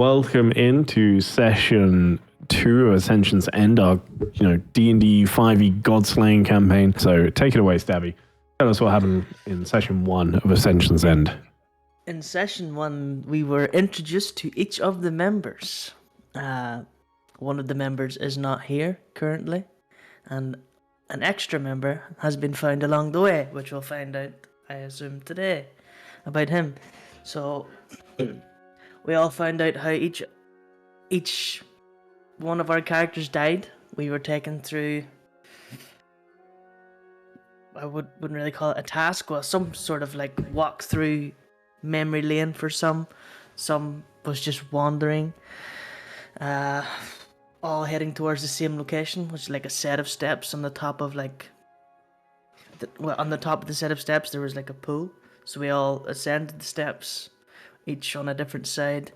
Welcome into session 2 of Ascension's End, our D&D 5e Godslaying campaign. So take it away, Stabby. Tell us what happened in session 1 of Ascension's End. In session 1, we were introduced to each of the members. One of the members is not here currently, and an extra member has been found along the way, which we'll find out, I assume, today about him. So we all found out how each one of our characters died. We were taken through, I wouldn't really call it a task, well, some sort of like walk through memory lane for some was just wandering, all heading towards the same location, which is like a set of steps on the top of on the top of the set of steps there was like a pool, so we all ascended the steps, each on a different side,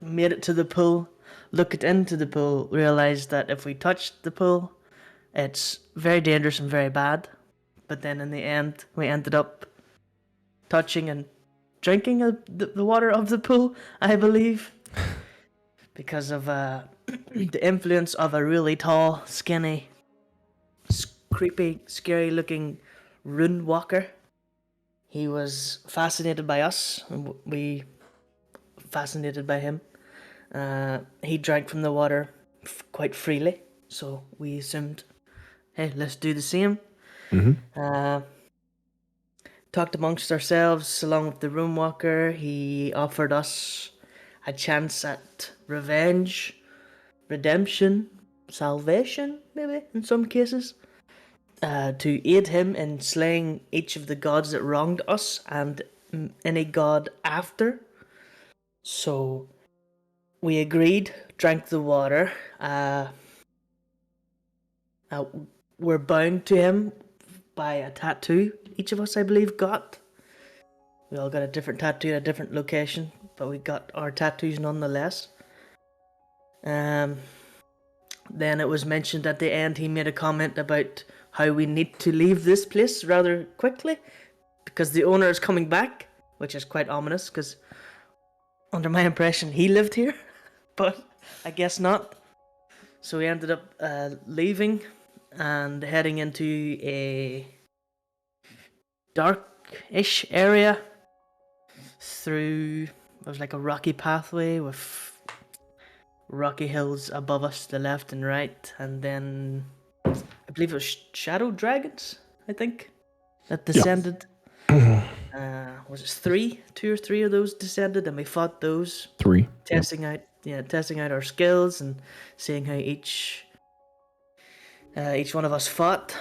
made it to the pool, looked into the pool, realized that if we touched the pool, it's very dangerous and very bad, but then in the end we ended up touching and drinking the water of the pool, I believe, because of the influence of a really tall, skinny, creepy, scary-looking Runewalker. He was fascinated by us, and we fascinated by him. He drank from the water quite freely, so we assumed, hey, let's do the same. Talked amongst ourselves along with the Runewalker. He offered us a chance at revenge, redemption, salvation, maybe in some cases, to aid him in slaying each of the gods that wronged us and any god after. So we agreed, drank the water. We're bound to him by a tattoo. Each of us, I believe, got. We all got a different tattoo at a different location, but we got our tattoos nonetheless. Then it was mentioned at the end, he made a comment about how we need to leave this place rather quickly because the owner is coming back, which is quite ominous because under my impression he lived here, but I guess not. So we ended up leaving and heading into a dark-ish area through, it was like a rocky pathway with rocky hills above us to the left and right, and then I believe it was shadow dragons, I think, that descended. Was it two or three of those descended, and we fought those. Three. Testing out our skills and seeing how each one of us fought,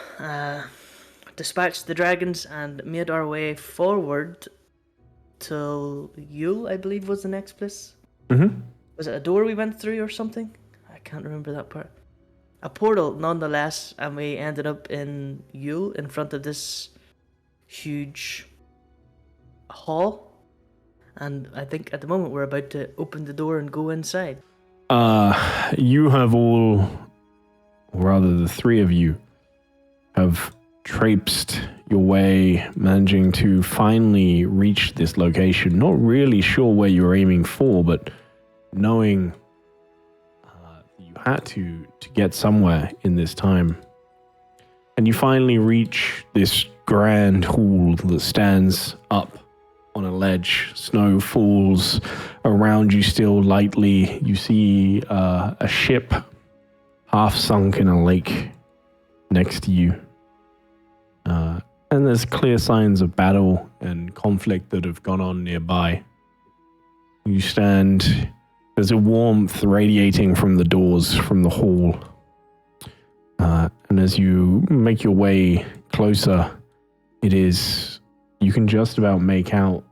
dispatched the dragons, and made our way forward till Yule, I believe, was the next place. Was it a door we went through or something? I can't remember that part. A portal, nonetheless, and we ended up in Yule in front of this huge hall. And I think at the moment we're about to open the door and go inside. You have all, or rather the three of you, have traipsed your way, managing to finally reach this location. Not really sure where you were aiming for, but knowing you had to get somewhere in this time. And you finally reach this grand hall that stands up on a ledge. Snow falls around you still lightly. You see a ship half sunk in a lake next to you. And there's clear signs of battle and conflict that have gone on nearby. You stand, there's a warmth radiating from the doors from the hall. And as you make your way closer, you can just about make out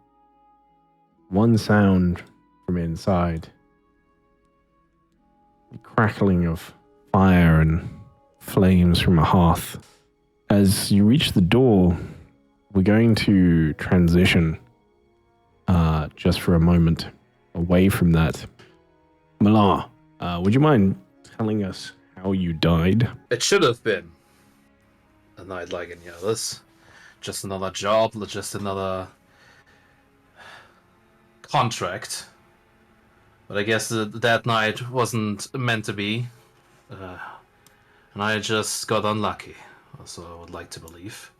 one sound from inside. The crackling of fire and flames from a hearth. As you reach the door, we're going to transition just for a moment away from that. Malar, would you mind telling us how you died? It should have been a night like any others. Just another job, just another contract. But I guess that night wasn't meant to be. And I just got unlucky. So I would like to believe.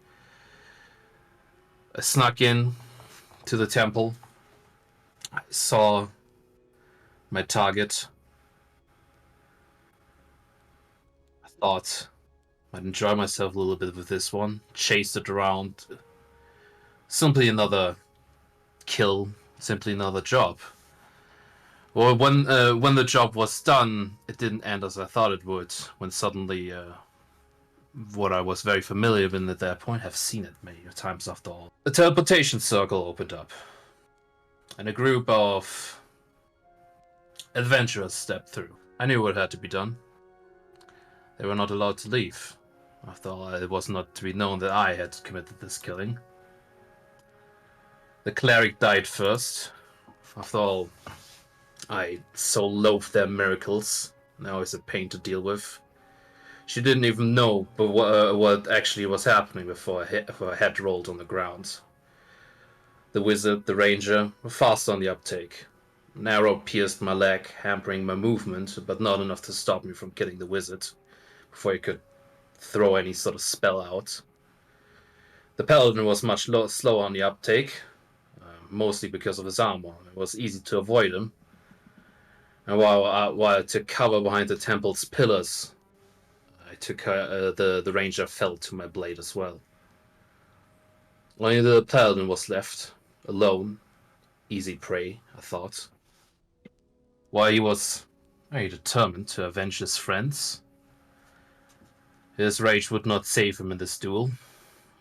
I snuck in to the temple. I saw my target. I thought I'd enjoy myself a little bit with this one. Chased it around. Simply another kill. Simply another job. Well, when the job was done, it didn't end as I thought it would. When suddenly, what I was very familiar with at that point, have seen it many times after all. A teleportation circle opened up, and a group of adventurers stepped through. I knew what had to be done. They were not allowed to leave. After all, it was not to be known that I had committed this killing. The cleric died first. After all, I so loathed their miracles. Now it's a pain to deal with. She didn't even know what actually was happening before her head rolled on the ground. The wizard, the ranger, were fast on the uptake. An arrow pierced my leg, hampering my movement, but not enough to stop me from killing the wizard before he could throw any sort of spell out. The paladin was much slower on the uptake, mostly because of his armor. It was easy to avoid him. And while I took cover behind the temple's pillars, the ranger fell to my blade as well. Only the paladin was left, alone, easy prey, I thought. While he was very determined to avenge his friends, his rage would not save him in this duel,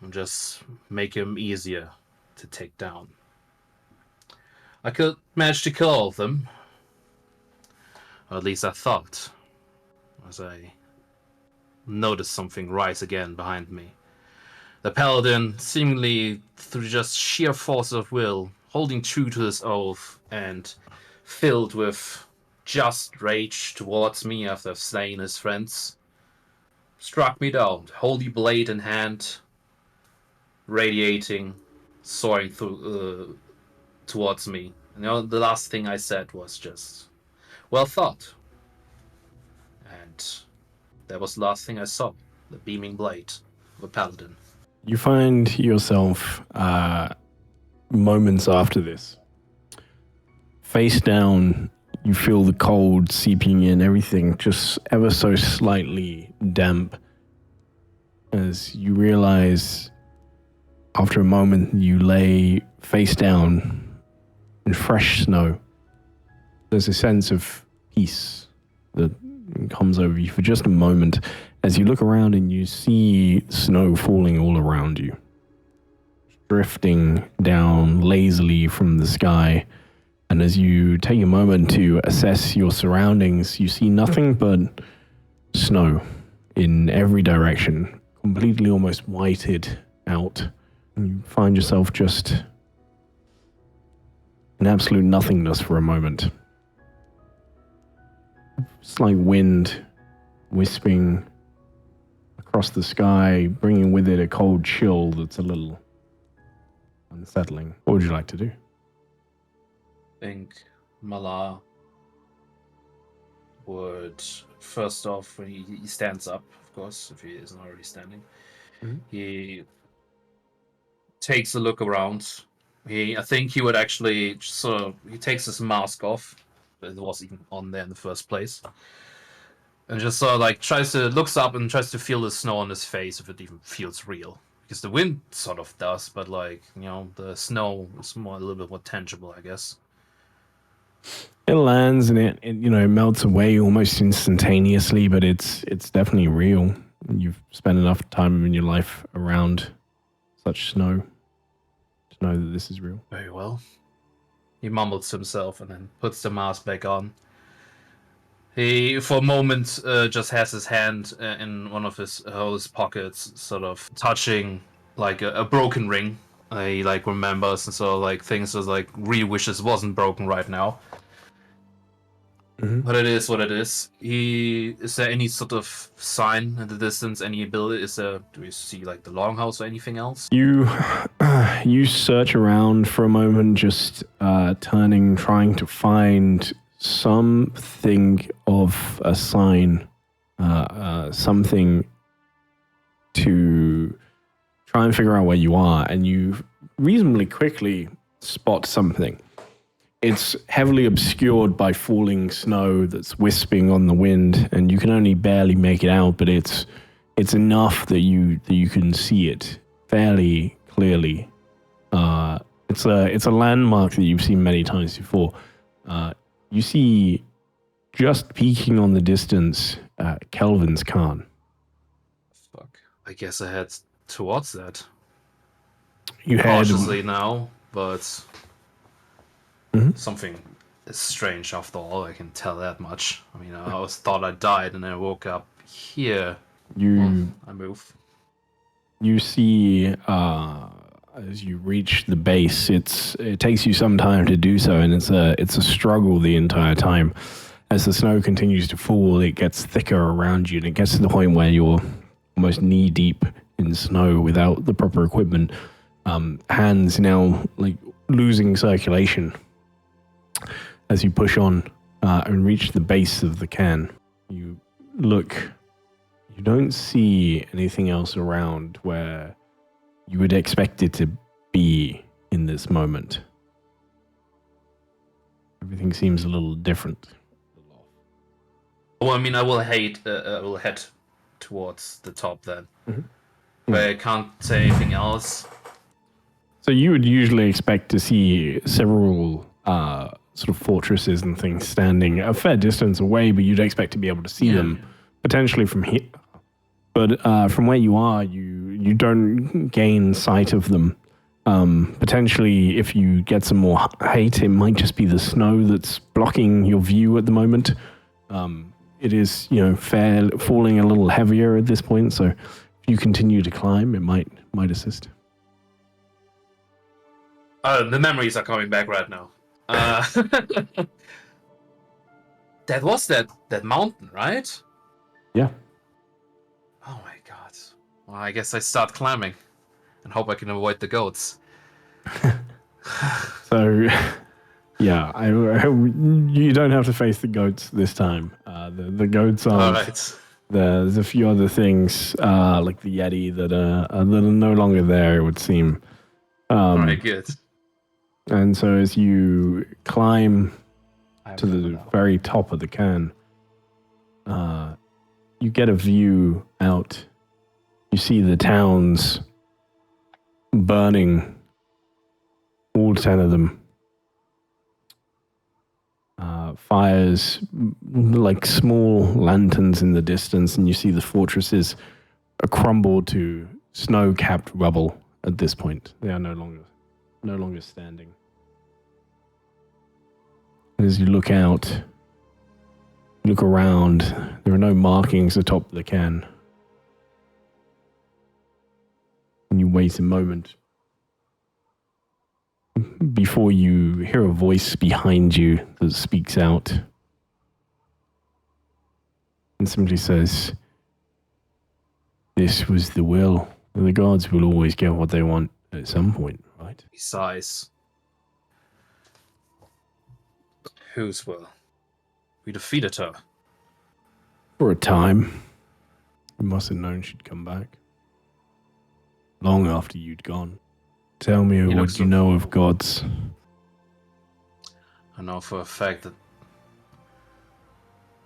and just make him easier to take down. I could manage to kill all of them, or at least I thought, as I noticed something rise again behind me. The paladin, seemingly through just sheer force of will, holding true to his oath and filled with just rage towards me after slaying his friends, struck me down, holy blade in hand, radiating, soaring through towards me. And the last thing I said was just, well thought. And that was the last thing I saw, the beaming blade of a paladin. You find yourself moments after this, face down. You feel the cold seeping in, everything just ever so slightly damp, as you realize after a moment you lay face down in fresh snow. There's a sense of peace that comes over you for just a moment as you look around and you see snow falling all around you, drifting down lazily from the sky. And as you take a moment to assess your surroundings, you see nothing but snow in every direction, completely almost whited out. And you find yourself just in absolute nothingness for a moment. Slight wind wisping across the sky, bringing with it a cold chill that's a little unsettling. What would you like to do? I think Malar would, first off, when he stands up, of course, if he isn't already standing, he takes a look around. I think he would actually he takes his mask off, but it wasn't even on there in the first place, and just looks up and tries to feel the snow on his face if it even feels real. Because the wind sort of does, but the snow is a little bit more tangible, I guess. It lands and it melts away almost instantaneously, but it's definitely real. You've spent enough time in your life around such snow to know that this is real. Very well. He mumbles to himself and then puts the mask back on. He, for a moment, just has his hand in one of his pockets, sort of touching like a broken ring. He remembers and things really wishes wasn't broken right now. Mm-hmm. But it is what it is. Is there any sort of sign in the distance? Any ability? Do we see the longhouse or anything else? You search around for a moment, just trying to find something of a sign, something to try and figure out where you are, and you reasonably quickly spot something. It's heavily obscured by falling snow that's wisping on the wind, and you can only barely make it out, but it's enough that you can see it fairly clearly. It's a landmark that you've seen many times before. You see, just peeking on the distance, Kelvin's Khan. Fuck. I guess I head towards that. You head Cautiously now, but something is strange after all. I can tell that much. I mean, I always thought I died, and I woke up here. I move. You see, as you reach the base, it takes you some time to do so, and it's a struggle the entire time. As the snow continues to fall, it gets thicker around you, and it gets to the point where you're almost knee deep in snow without the proper equipment. Hands now like losing circulation as you push on and reach the base of the can. You look. You don't see anything else around where you would expect it to be in this moment. Everything seems a little different. Well, I mean, I will head towards the top then. But I can't say anything else. So you would usually expect to see several sort of fortresses and things standing a fair distance away, but you'd expect to be able to see them potentially from here. But from where you are, you don't gain sight of them. Potentially, if you get some more height, it might just be the snow that's blocking your view at the moment. It is, falling a little heavier at this point, so if you continue to climb, it might assist. The memories are coming back right now. That was that mountain, right? Yeah. Oh my god. Well, I guess I start climbing and hope I can avoid the goats. So, yeah, you don't have to face the goats this time. The goats aren't. All right. There's a few other things, like the Yeti, that are no longer there, it would seem. All right, good. And so as you climb to the very top of the can, you get a view out. You see the towns burning, all 10 of them. Fires like small lanterns in the distance, and you see the fortresses crumble to snow-capped rubble at this point. They are no longer standing. As you look out, look around, there are no markings atop the can. And you wait a moment before you hear a voice behind you that speaks out and simply says, "This was the will. The gods will always get what they want at some point, right?" He sighs. Whose will? We defeated her. For a time. You must have known she'd come back. Long after you'd gone. Tell me what you know of gods. I know for a fact that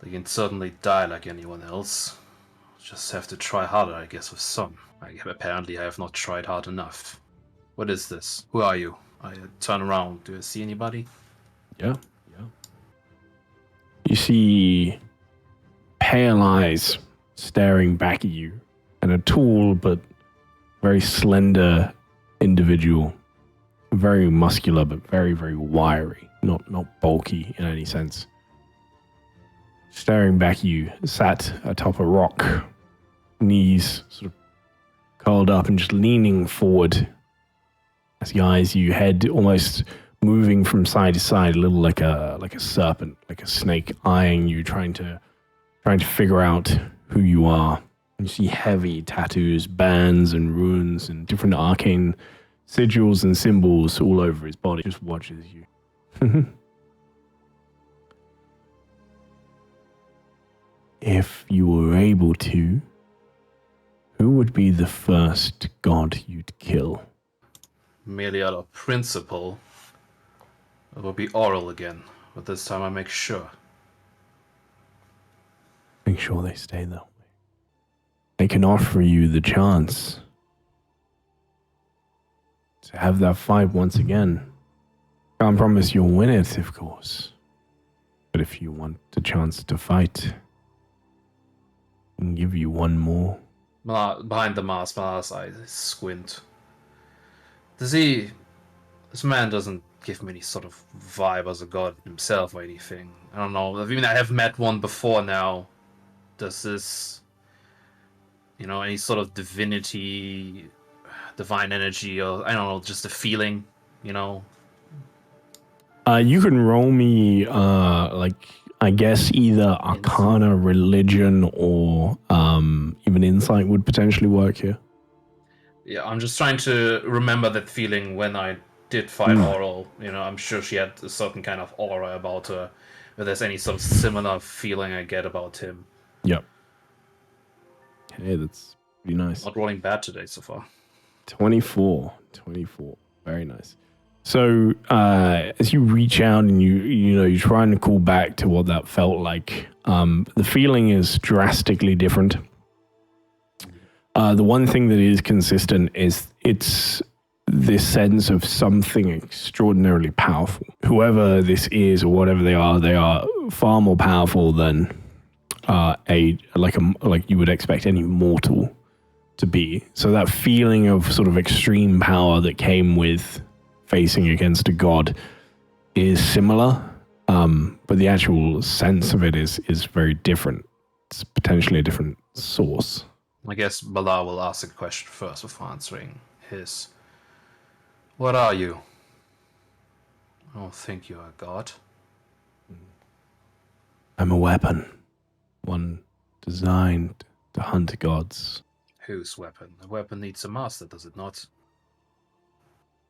they can certainly die like anyone else. Just have to try harder, I guess, with some. Apparently I have not tried hard enough. What is this? Who are you? I turn around. Do I see anybody? Yeah. You see pale eyes staring back at you, and a tall but very slender individual. Very muscular, but very, very wiry. Not bulky in any sense. Staring back at you, sat atop a rock, knees sort of curled up and just leaning forward. As he eyes you, head almost moving from side to side, a little like a serpent, like a snake eyeing you, trying to figure out who you are. You see heavy tattoos, bands and runes and different arcane sigils and symbols all over his body. Just watches you. if you were able to, who would be the first god you'd kill? Merely out of principle, it will be oral again, but this time I make sure. Make sure they stay that way. They can offer you the chance to have that fight once again. Can't promise you'll win it, of course. But if you want the chance to fight, I can give you one more. Behind the mask, Mala's eyes squint. This man doesn't give me any sort of vibe as a god himself or anything. I don't know. I mean, I have met one before now. Does this, any sort of divinity, divine energy, or I don't know, just a feeling, You can roll me, I guess either Arcana, Religion, or even Insight would potentially work here. Yeah, I'm just trying to remember that feeling when I did fight Oral. I'm sure she had a certain kind of aura about her. If there's any sort of similar feeling I get about him. Yep. Hey, that's pretty nice. Not rolling bad today so far. 24. Very nice. So as you reach out and you're trying to call back to what that felt like, the feeling is drastically different. The one thing that is consistent is it's this sense of something extraordinarily powerful. Whoever this is or whatever they are far more powerful than like you would expect any mortal to be. So that feeling of sort of extreme power that came with facing against a god is similar, but the actual sense of it is very different. It's potentially a different source. I guess Bala will ask a question first before answering his. What are you? I don't think you're a god. I'm a weapon. One designed to hunt gods. Whose weapon? A weapon needs a master, does it not?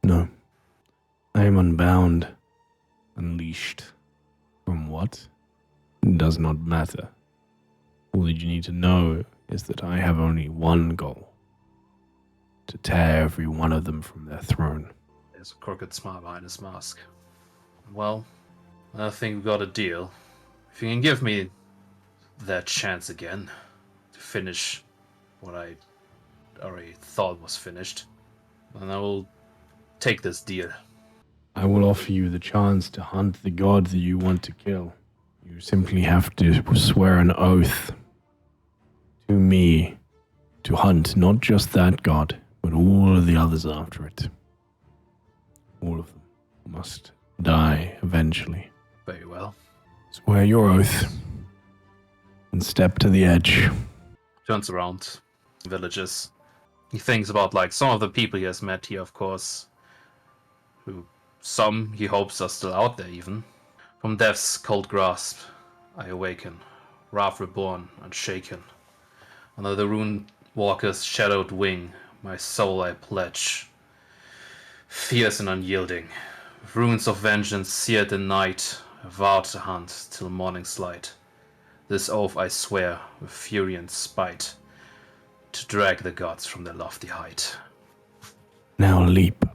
No. I am unbound, unleashed. From what? It does not matter. All that you need to know is that I have only one goal. To tear every one of them from their throne. There's a crooked smile behind his mask. Well, I think we've got a deal. If you can give me that chance again to finish what I already thought was finished, then I will take this deal. I will offer you the chance to hunt the god that you want to kill. You simply have to swear an oath to me to hunt not just that god, but all of the others after it. All of them must die eventually. Very well. Swear your oath and step to the edge. Turns around. Villages. He thinks about some of the people he has met here, of course. Who some he hopes are still out there even. From death's cold grasp, I awaken. Wrath reborn, unshaken. Under the Runewalker's shadowed wing, my soul I pledge. Fierce and unyielding. With runes of vengeance seared in night, I vow to hunt till morning's light. This oath I swear, with fury and spite, to drag the gods from their lofty height. Now leap.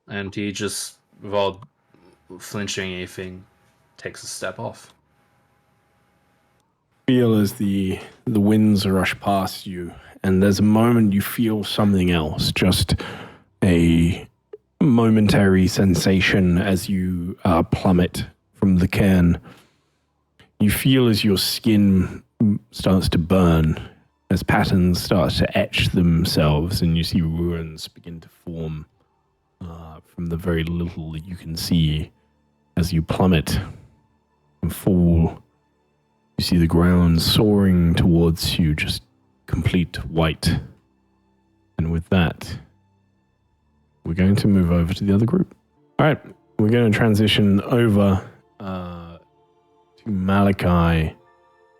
And he just, without flinching anything, takes a step off. Feel as the winds rush past you, and there's a moment you feel something else, just a momentary sensation as you plummet from the cairn. You feel as your skin starts to burn, as patterns start to etch themselves, and you see ruins begin to form from the very little that you can see as you plummet and fall. You see the ground soaring towards you, just complete white. And with that, we're going to move over to the other group. All right, we're going to transition over to Malachi,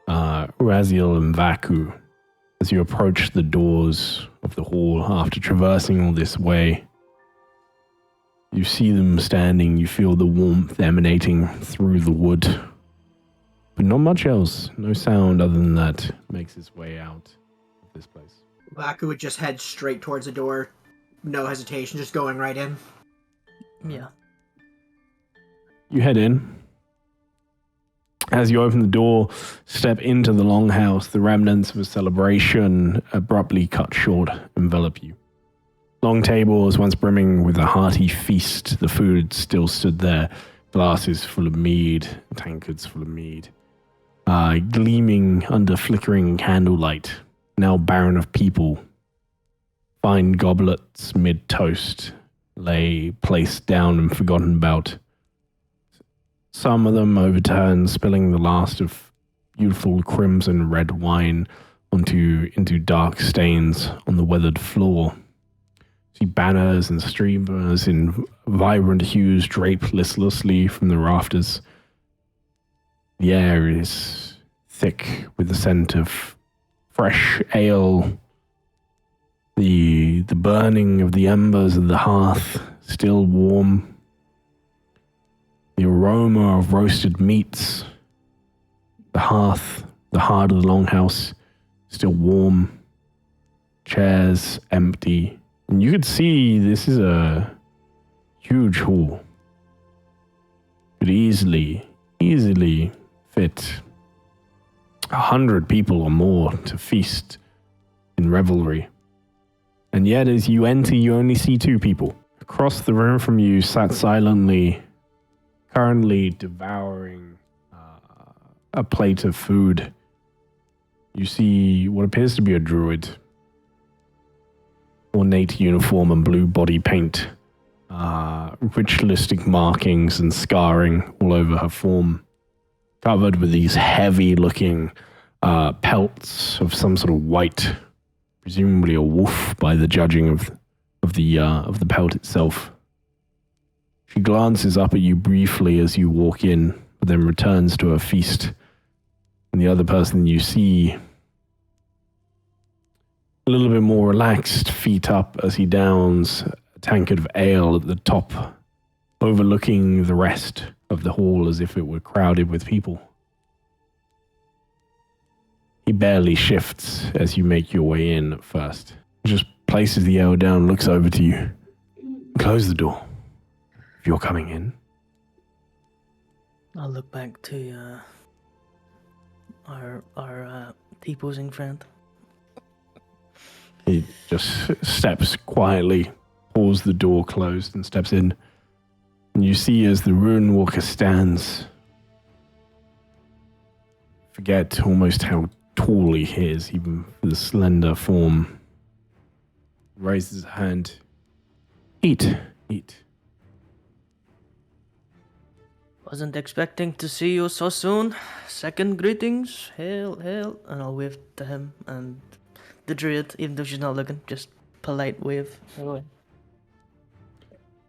Raziel, and Vaku. As you approach the doors of the hall after traversing all this way, you see them standing, you feel the warmth emanating through the wood. But not much else. No sound other than that makes its way out of this place. Baku would just head straight towards the door. No hesitation, just going right in. Yeah. You head in. As you open the door, step into the longhouse, the remnants of a celebration abruptly cut short envelop you. Long tables, once brimming with a hearty feast, the food still stood there, glasses full of mead, tankards full of mead, gleaming under flickering candlelight, now barren of people. Fine goblets mid-toast lay placed down and forgotten about. Some of them overturned, spilling the last of beautiful crimson red wine into dark stains on the weathered floor. See banners and streamers in vibrant hues drape listlessly from the rafters. The air is thick with the scent of fresh ale. The burning of the embers of the hearth still warm. The aroma of roasted meats, the hearth, the heart of the longhouse, still warm, chairs empty. And you could see this is a huge hall. Could easily fit 100 people or more to feast in revelry. And yet as you enter, you only see 2 people. Across the room from you sat silently, currently devouring a plate of food. You see what appears to be a druid. Ornate uniform and blue body paint. Ritualistic markings and scarring all over her form. Covered with these heavy-looking pelts of some sort of white, presumably a wolf by the judging of the pelt itself. She glances up at you briefly as you walk in, but then returns to her feast. And the other person you see, a little bit more relaxed, feet up as he downs a tankard of ale at the top, overlooking the rest of the hall as if it were crowded with people. He barely shifts as you make your way in at first. Just places the ale down, looks over to you. Close the door. If you're coming in. I'll look back to our T-posing friend. He just steps quietly, pulls the door closed and steps in. And you see as the Runewalker stands, forget almost how tall he is, even for the slender form. Raises his hand. Eat. Wasn't expecting to see you so soon. Second greetings. Hail. And I'll wave to him and the druid, even though she's not looking. Just polite wave. Hello.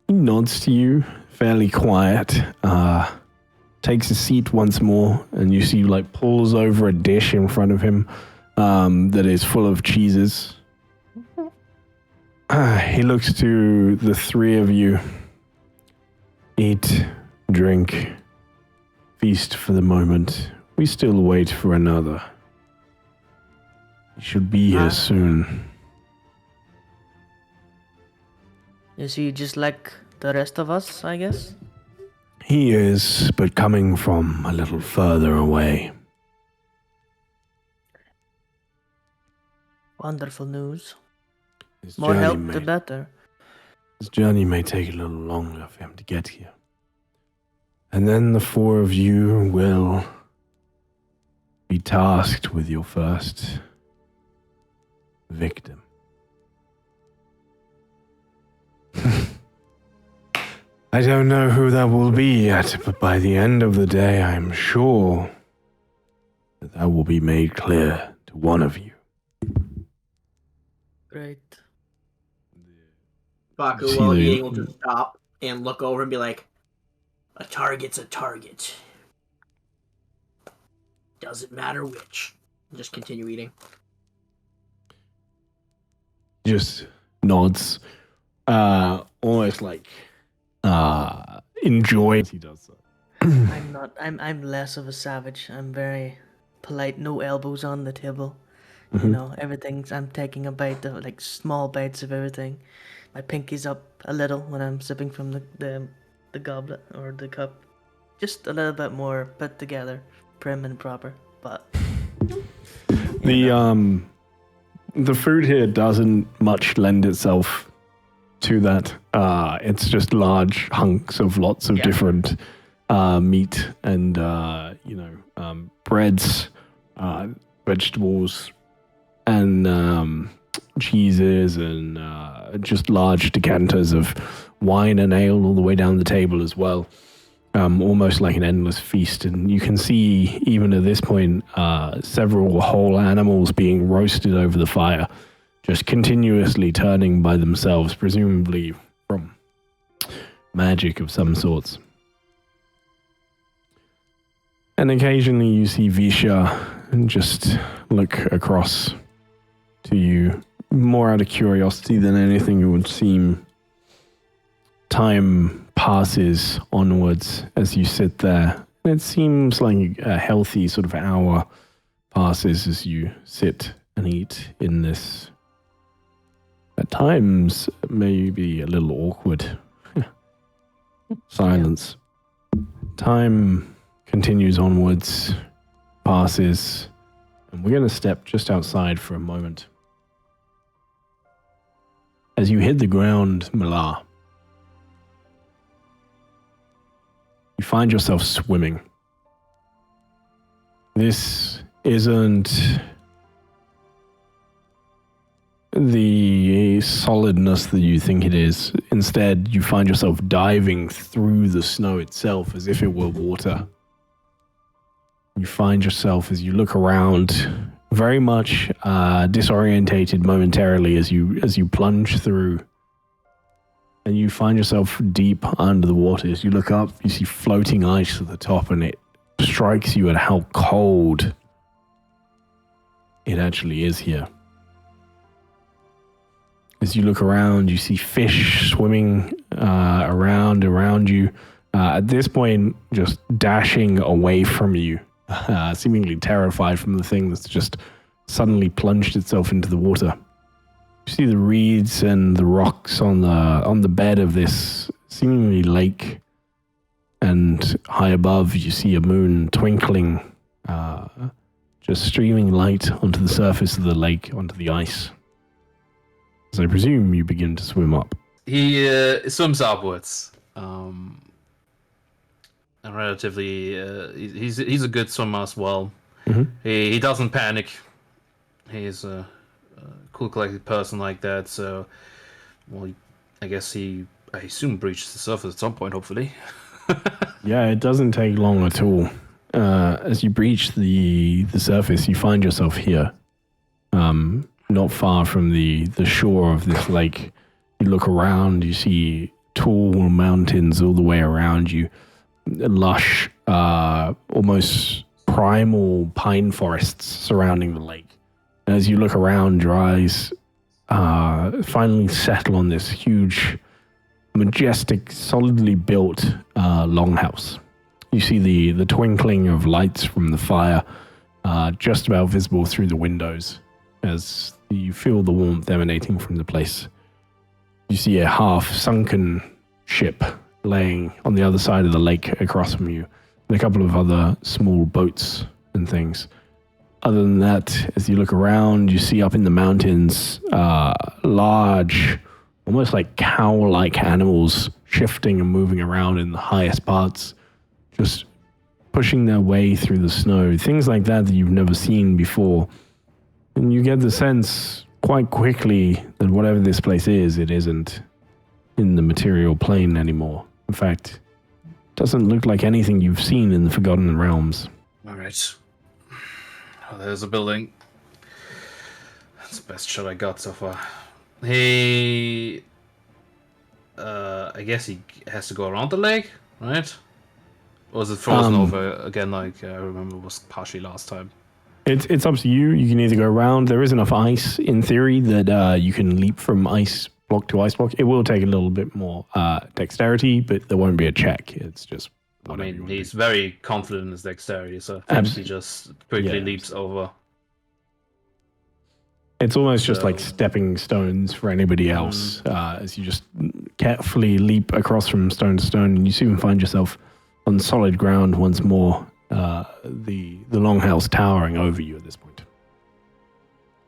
He nods to you, fairly quiet, takes a seat once more, and you see pulls over a dish in front of him that is full of cheeses. He looks to the 3 of you. Eat, drink, feast for the moment. We still wait for another. He should be here soon. Is he just like the rest of us, I guess? He is, but coming from a little further away. Wonderful news. His More help, journey the better. His journey may take a little longer for him to get here. And then the 4 of you will be tasked with your first victim. I don't know who that will be yet, but by the end of the day, I'm sure that will be made clear to one of you. Great. Baku See will the- be able to stop and look over and be like, a target's a target. Doesn't matter which. Just continue eating. Just nods, almost enjoy as he does so. I'm not. I'm less of a savage. I'm very polite. No elbows on the table. You know, everything's. I'm taking a bite of like small bites of everything. My pinky's up a little when I'm sipping from the goblet or the cup. Just a little bit more put together, prim and proper. But The food here doesn't much lend itself to that. It's just large hunks of lots of different meat and breads, vegetables, and cheeses, and just large decanters of wine and ale all the way down the table as well. Almost like an endless feast. And you can see, even at this point, several whole animals being roasted over the fire, just continuously turning by themselves, presumably from magic of some sorts. And occasionally you see Visha just look across to you, more out of curiosity than anything it would seem. Time passes onwards as you sit there. It seems like a healthy sort of hour passes as you sit and eat in this, at times, maybe a little awkward silence. Time continues onwards, passes, and we're going to step just outside for a moment. As you hit the ground, Milah, you find yourself swimming. This isn't the solidness that you think it is. Instead, you find yourself diving through the snow itself as if it were water. You find yourself, as you look around, very much disorientated momentarily as you plunge through. And you find yourself deep under the water. As you look up, you see floating ice at the top, and it strikes you at how cold it actually is here. As you look around, you see fish swimming around you. At this point, just dashing away from you, seemingly terrified from the thing that's just suddenly plunged itself into the water. You see the reeds and the rocks on the bed of this seemingly lake, and high above you see a moon twinkling, just streaming light onto the surface of the lake, onto the ice. So I presume you begin to swim up. He swims upwards. And relatively, he's a good swimmer as well. Mm-hmm. He doesn't panic. He's a cool, collected person like that. So, well, I assume breaches the surface at some point, hopefully. Yeah, it doesn't take long at all. As you breach the surface, you find yourself here, not far from the shore of this lake. You look around, you see tall mountains all the way around you, lush, almost primal pine forests surrounding the lake. And as you look around, your eyes finally settle on this huge, majestic, solidly built longhouse. You see the twinkling of lights from the fire just about visible through the windows as you feel the warmth emanating from the place. You see a half-sunken ship laying on the other side of the lake across from you, and a couple of other small boats and things. Other than that, as you look around, you see up in the mountains large, almost like cow-like animals shifting and moving around in the highest parts, just pushing their way through the snow. Things like that you've never seen before. And you get the sense quite quickly that whatever this place is, it isn't in the material plane anymore. In fact, it doesn't look like anything you've seen in the Forgotten Realms. All right. Oh, there's a building. That's the best shot I got so far. He... I guess he has to go around the lake, right? Or is it frozen over again like I remember was partially last time? It's up to you. You can either go around. There is enough ice, in theory, that you can leap from ice block to ice block. It will take a little bit more dexterity, but there won't be a check. It's just I whatever you mean, want to he's do. very confident in his dexterity, so I think he Abs- just quickly yeah, leaps over. It's almost just like So- stepping stones for anybody else as you just carefully leap across from stone to stone, and you soon find yourself on solid ground once more. The longhouse towering over you at this point.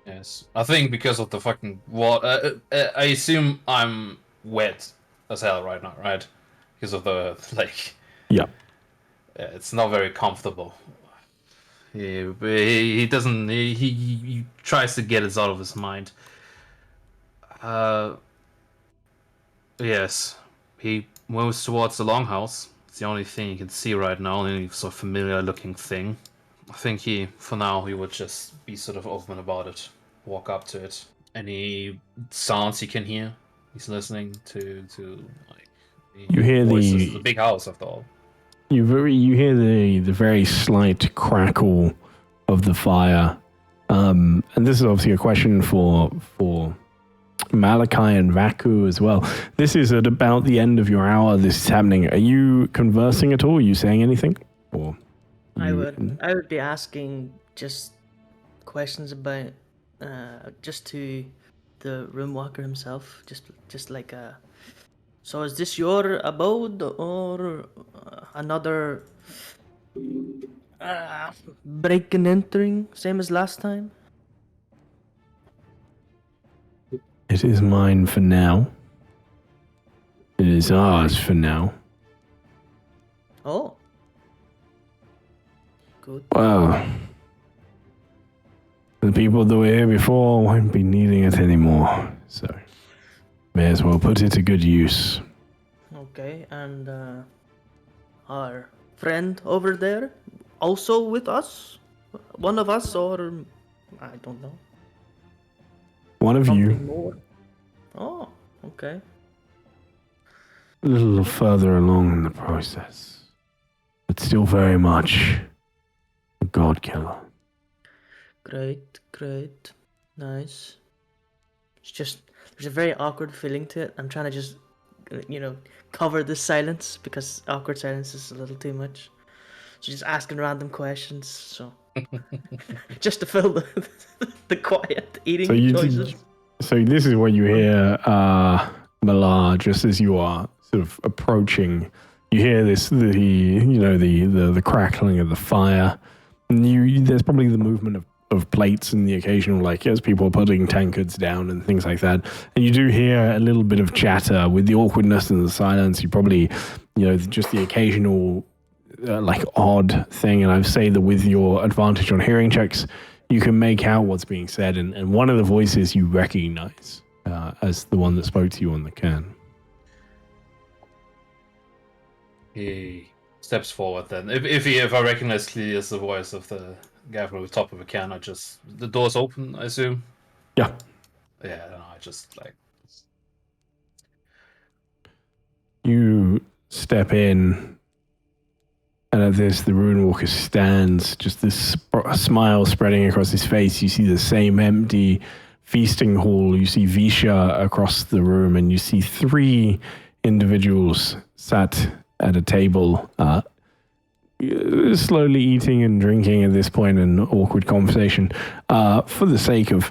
Yes, I think because of the fucking water. I assume I'm wet as hell right now, right? Because of the like. Yeah. It's not very comfortable. He doesn't. He tries to get it out of his mind. Yes, he moves towards the longhouse. It's the only thing you can see right now, only sort of familiar-looking thing. I think for now, he would just be sort of open about it, walk up to it. Any sounds he can hear, he's listening to like You hear voices. the- It's a big house after all. You hear the very slight crackle of the fire, and this is obviously a question for Malachi and Vaku as well. This is at about the end of your hour. This is happening. Are you conversing at all? Are you saying anything? Or I would be asking just questions about just to the Runewalker himself, just like so is this your abode or another break and entering, same as last time? It is mine for now. It is ours for now. Oh. Good. Well, the people that were here before won't be needing it anymore, so may as well put it to good use. Okay, and our friend over there also with us? One of us, or I don't know. One of Something you, more. Oh, okay. a little further along in the process, but still very much a god killer. Great. Nice. It's just, there's a very awkward feeling to it. I'm trying to just, cover the silence because awkward silence is a little too much. So just asking random questions, so. Just to fill the quiet eating choices. So this is what you hear, Malar, just as you are sort of approaching. You hear the crackling of the fire. And there's probably the movement of plates and the occasional, like, as people are putting tankards down and things like that. And you do hear a little bit of chatter with the awkwardness and the silence. You probably, just the occasional, odd thing. And I say that with your advantage on hearing checks, you can make out what's being said. And one of the voices you recognize as the one that spoke to you on the can. He steps forward then. If I recognize clearly as the voice of the guy from the top of a can, the door's open, I assume. Yeah. Yeah, no, I just like. You step in, and at this, the Runewalker stands, just this smile spreading across his face. You see the same empty feasting hall. You see Visha across the room, and you see 3 individuals sat at a table, slowly eating and drinking at this point in awkward conversation. For the sake of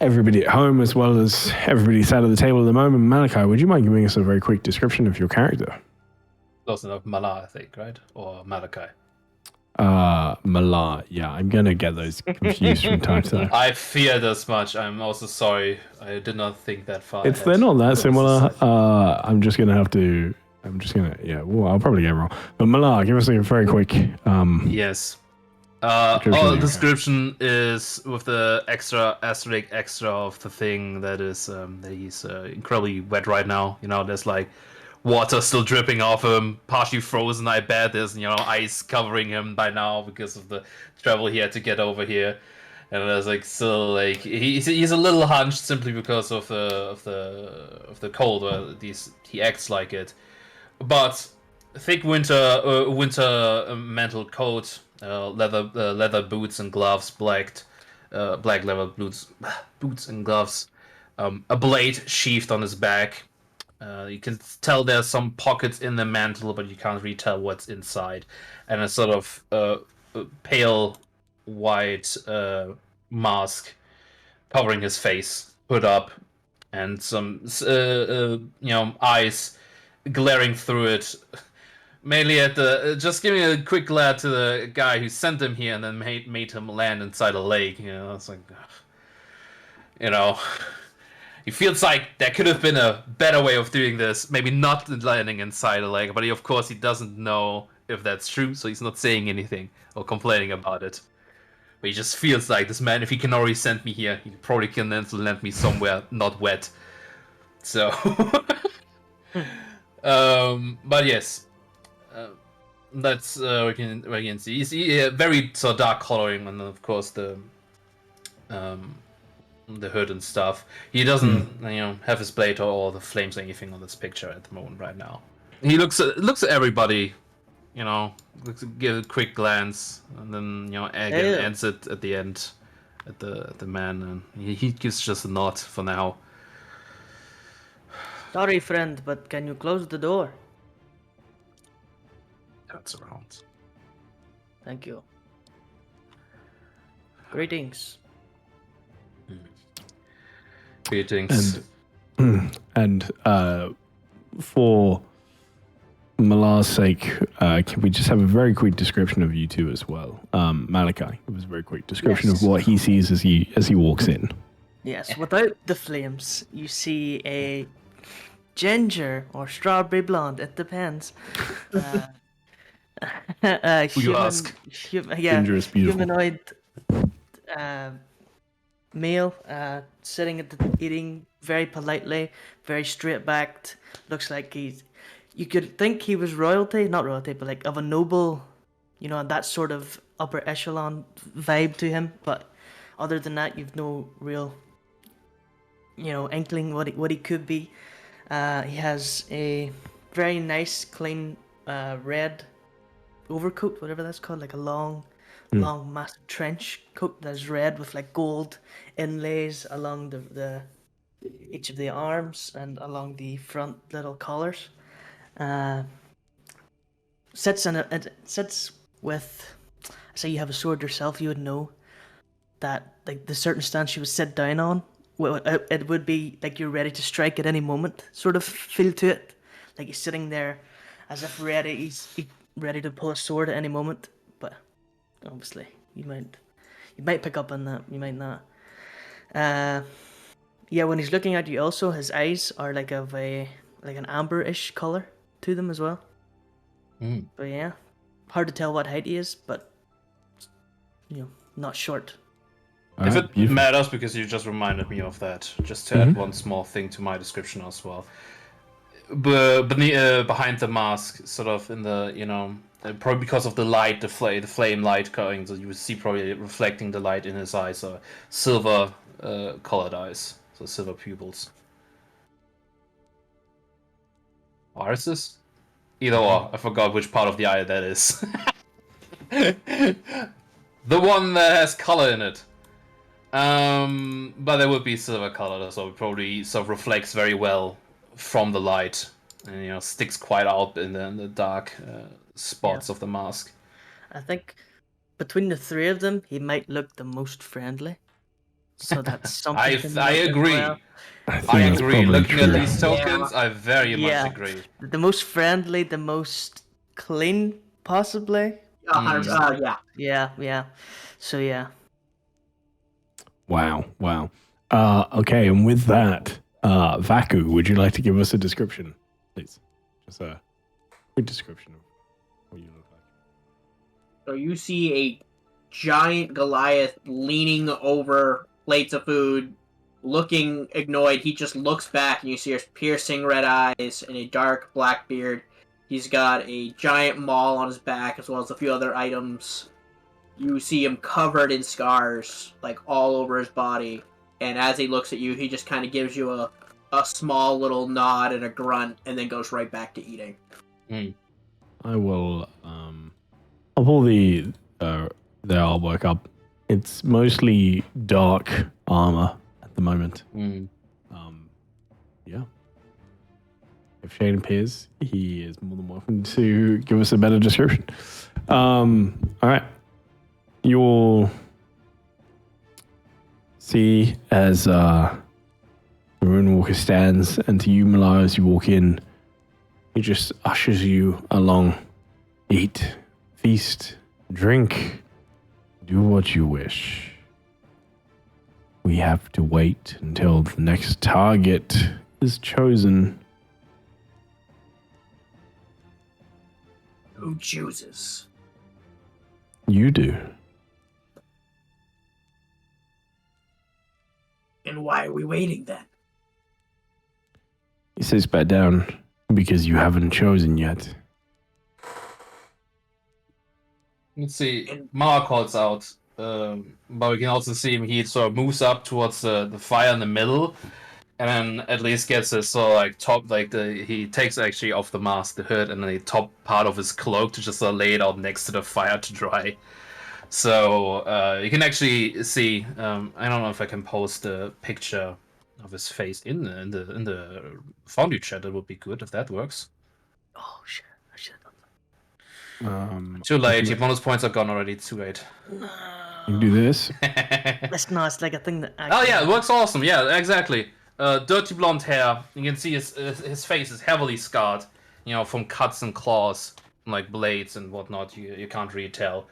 everybody at home as well as everybody sat at the table at the moment, Malachi, would you mind giving us a very quick description of your character? Close enough, Mala, I think, right? Or Malachi. Malar. Yeah, I'm gonna get those confused from time to time. I feared as much. I'm also sorry. I did not think that far. They're not that similar. I'll probably get it wrong. But Malar, give us a very quick Yes. Description. Description is with the asterisk extra of the thing that is that he's incredibly wet right now. There's like water still dripping off him, partially frozen. I bet there's ice covering him by now because of the travel he had to get over here. And there's like still like he's a little hunched simply because of the cold. Or at least he acts like it. But thick winter mantle coat, leather boots and gloves, black leather boots and gloves, a blade sheathed on his back, You can tell there's some pockets in the mantle, but you can't really tell what's inside. And a sort of pale white mask covering his face, hood up, and some eyes glaring through it. Mainly at the just giving a quick glare to the guy who sent him here and then made him land inside a lake. It's like, he feels like there could have been a better way of doing this. Maybe not landing inside a lake, but of course he doesn't know if that's true, so he's not saying anything or complaining about it. But he just feels like this man, if he can already send me here, he probably can then land me somewhere not wet. So, but yes. That's we can see. You see very sort of dark coloring, and of course the hood and stuff. He doesn't have his blade or the flames or anything on this picture at the moment right now. He looks at everybody, give a quick glance, and then again ends it at the end at the man, and he gives just a nod for now. Sorry, friend, but can you close the door? Turns around. Thank you. Greetings. Greetings. And for Malar's sake, can we just have a very quick description of you two as well? Malachi, give us a very quick description of what he sees as he walks in. Yes, without the flames, you see a ginger or strawberry blonde. It depends. Who you ask? Ginger is beautiful. Humanoid male, sitting eating very politely, very straight backed. Looks like you could think he was royalty, not royalty, but like of a noble, that sort of upper echelon vibe to him. But other than that, you've no real, inkling what he could be. He has a very nice, clean, red overcoat, whatever that's called, like a long, massive trench coat that's red with like gold inlays along the each of the arms and along the front little collars. Sits with. Say you have a sword yourself, you would know that like the certain stance you would sit down on, it would be like you're ready to strike at any moment, sort of feel to it. Like he's sitting there as if ready. He's ready to pull a sword at any moment. But obviously, you might pick up on that. You might not. Yeah, when he's looking at you, also his eyes are like an amberish color to them as well. But yeah, hard to tell what height he is, but not short. If it matters, because you just reminded me of that, just to add one small thing to my description as well. Behind the mask, sort of in the, probably because of the light, the flame light going, so you would see probably reflecting the light in his eyes, so silver colored eyes, so silver pupils. Irises? Either or, I forgot which part of the eye that is. The one that has color in it. But there would be silver color, so it probably sort of reflects very well from the light, and sticks quite out in the dark spots of the mask. I think between the three of them, he might look the most friendly. So that's something. I agree. Well. I agree. Looking true. at these tokens, I very much agree. The most friendly, the most clean, possibly. Yeah. Yeah. So yeah. Wow. Okay, and with that, Vaku, would you like to give us a description, please? Just a quick description of what you look like. So you see a giant Goliath leaning over plates of food, looking annoyed. He just looks back, and you see his piercing red eyes and a dark black beard. He's got a giant maul on his back, as well as a few other items. You see him covered in scars, like all over his body. And as he looks at you, he just kind of gives you a small little nod and a grunt, and then goes right back to eating. I will. I'll pull the artwork up. It's mostly dark armor at the moment. Yeah. if Shane appears, he is more than welcome to give us a better description. All right. You'll see as the Runewalker stands, and to you, Malaya, as you walk in, he just ushers you along. Eat, feast, drink, do what you wish. We have to wait until the next target is chosen. Who chooses? You do. And why are we waiting then? He sits back down because you haven't chosen yet. Let's see. Mara calls out, but we can also see him. He sort of moves up towards the fire in the middle, and then at least gets his sort of like top, like he takes actually off the mask, the hood, and then the top part of his cloak to just sort of lay it out next to the fire to dry. So you can actually see. I don't know if I can post a picture of his face in the Foundry chat. That would be good if that works. Oh shit! I should. Too late. Your bonus points are gone already. Too late. You can do this. It's not. It's like a thing that. Oh yeah, it works awesome. Yeah, exactly. Dirty blonde hair. You can see his face is heavily scarred. You know, from cuts and claws, like blades and whatnot. You can't really tell.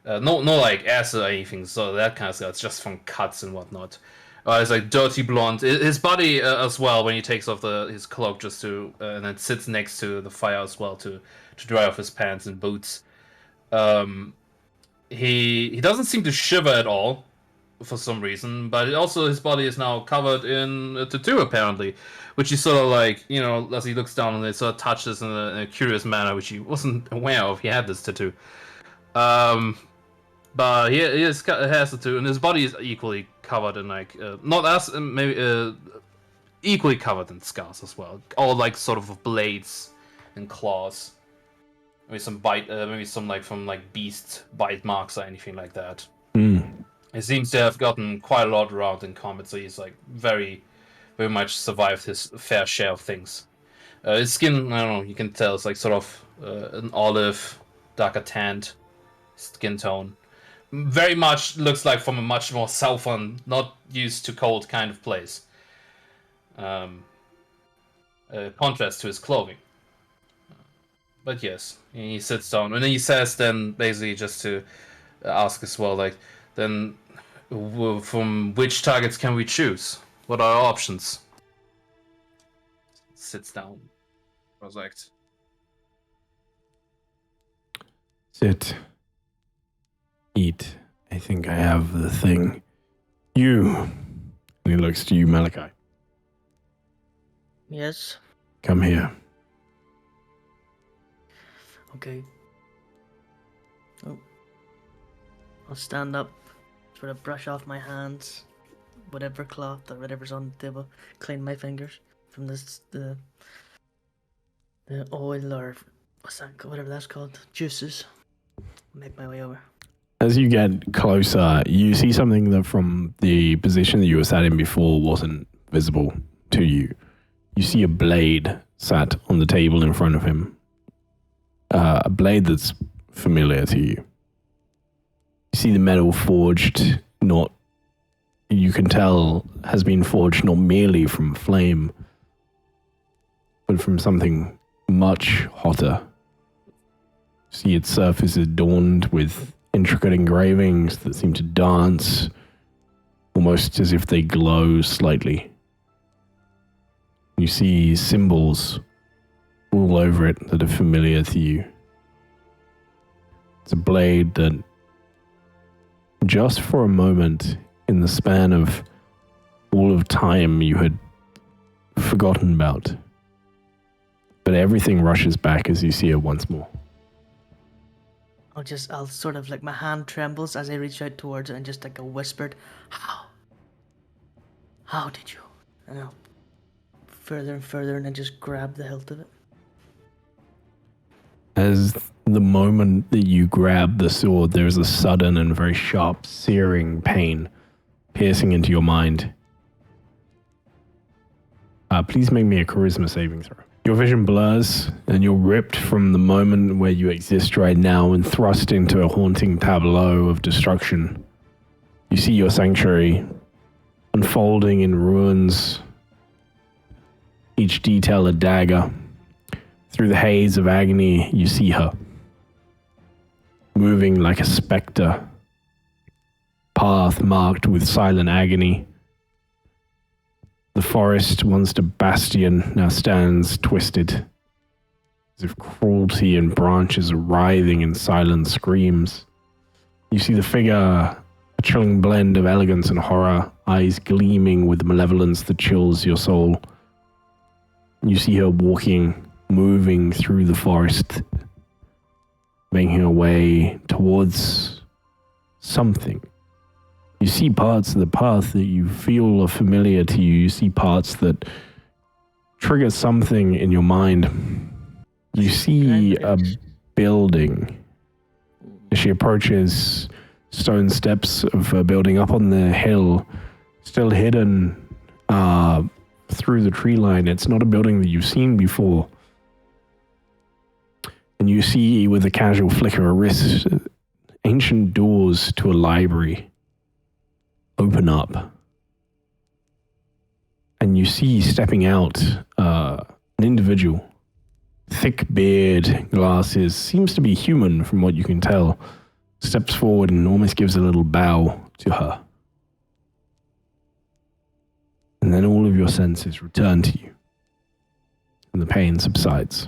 No like acid or anything. So that kind of stuff. It's just from cuts and whatnot. It's like dirty blonde. His body as well. When he takes off his cloak, just to and then sits next to the fire as well to dry off his pants and boots. He doesn't seem to shiver at all for some reason, but also his body is now covered in a tattoo apparently, which he sort of like, you know, as he looks down and it sort of touches in a curious manner, which he wasn't aware of. He had this tattoo. But he has a tattoo, and his body is equally covered in like not as maybe equally covered in scars as well, all like sort of blades and claws. Maybe some bite, maybe some like from like beast bite marks or anything like that. He seems to have gotten quite a lot around in combat, so he's like very, very much survived his fair share of things. His skin, I don't know, you can tell it's like sort of an olive, darker tanned skin tone. Very much looks like from a much more southern, not used to cold kind of place. Contrast to his clothing. But yes, he sits down, and he says then basically just to ask as well, like, then from which targets can we choose? What are our options? Sits down. Project. Sit. Eat. I think I have the thing. You. And he looks to you, Malachi. Yes. Come here. Okay. Oh. I'll stand up, sort of brush off my hands, whatever cloth or whatever's on the table, clean my fingers from the oil or what's that? Whatever that's called, juices. Make my way over. As you get closer, you see something that from the position that you were sat in before wasn't visible to you. You see a blade sat on the table in front of him. A blade that's familiar to you. You see the metal forged, you can tell has been forged not merely from flame, but from something much hotter. See its surface adorned with intricate engravings that seem to dance, almost as if they glow slightly. You see symbols all over it that are familiar to you. It's a blade that just for a moment in the span of all of time you had forgotten about. But everything rushes back as you see it once more. I'll sort of like my hand trembles as I reach out towards it and just like a whispered, How did you? And I'll further and further and then just grab the hilt of it. As the moment that you grab the sword, there is a sudden and very sharp, searing pain piercing into your mind. Please make me a charisma saving throw. Your vision blurs, and you're ripped from the moment where you exist right now and thrust into a haunting tableau of destruction. You see your sanctuary unfolding in ruins, each detail a dagger. Through the haze of agony, you see her, moving like a specter, path marked with silent agony. The forest, once a bastion, now stands twisted, as if cruelty and branches are writhing in silent screams. You see the figure, a chilling blend of elegance and horror, eyes gleaming with malevolence that chills your soul. You see her walking, moving through the forest, making her way towards something. You see parts of the path that you feel are familiar to you. You see parts that trigger something in your mind. You see a building. As she approaches, stone steps of a building up on the hill, still hidden through the tree line. It's not a building that you've seen before. And you see, with a casual flick of a wrist, ancient doors to a library open up. And you see, stepping out, an individual. Thick beard, glasses, seems to be human from what you can tell. Steps forward and almost gives a little bow to her. And then all of your senses return to you. And the pain subsides.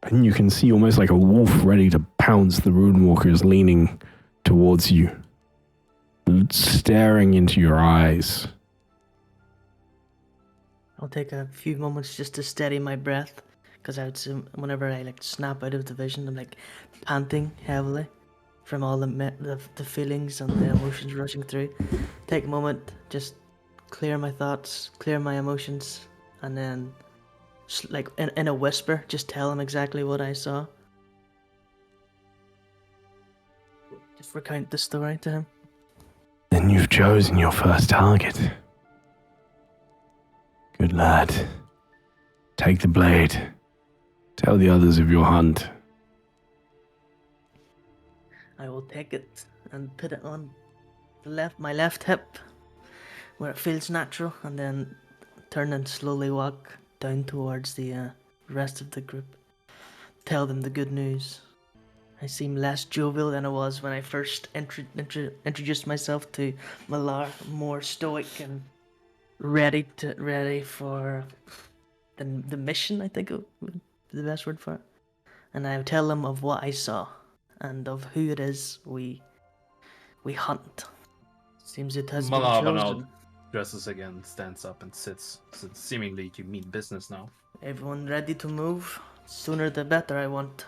And you can see almost like a wolf ready to pounce. The Runewalkers leaning towards you, staring into your eyes. I'll take a few moments just to steady my breath, because I would assume whenever I snap out of the vision, I'm panting heavily from all the feelings and the emotions rushing through. Take a moment, just clear my thoughts, clear my emotions, and then in a whisper, just tell him exactly what I saw. Just recount the story to him. Then you've chosen your first target. Good lad. Take the blade. Tell the others of your hunt. I will take it and put it on my left hip, where it feels natural, and then turn and slowly walk down towards the rest of the group. Tell them the good news. I seem less jovial than I was when I first introduced myself to Malar, more stoic and ready for the mission, I think would be the best word for it. And I tell them of what I saw and of who it is we hunt. Seems it has been chosen. Dresses again, stands up and sits. So seemingly you mean business now. Everyone ready to move? Sooner the better, I want.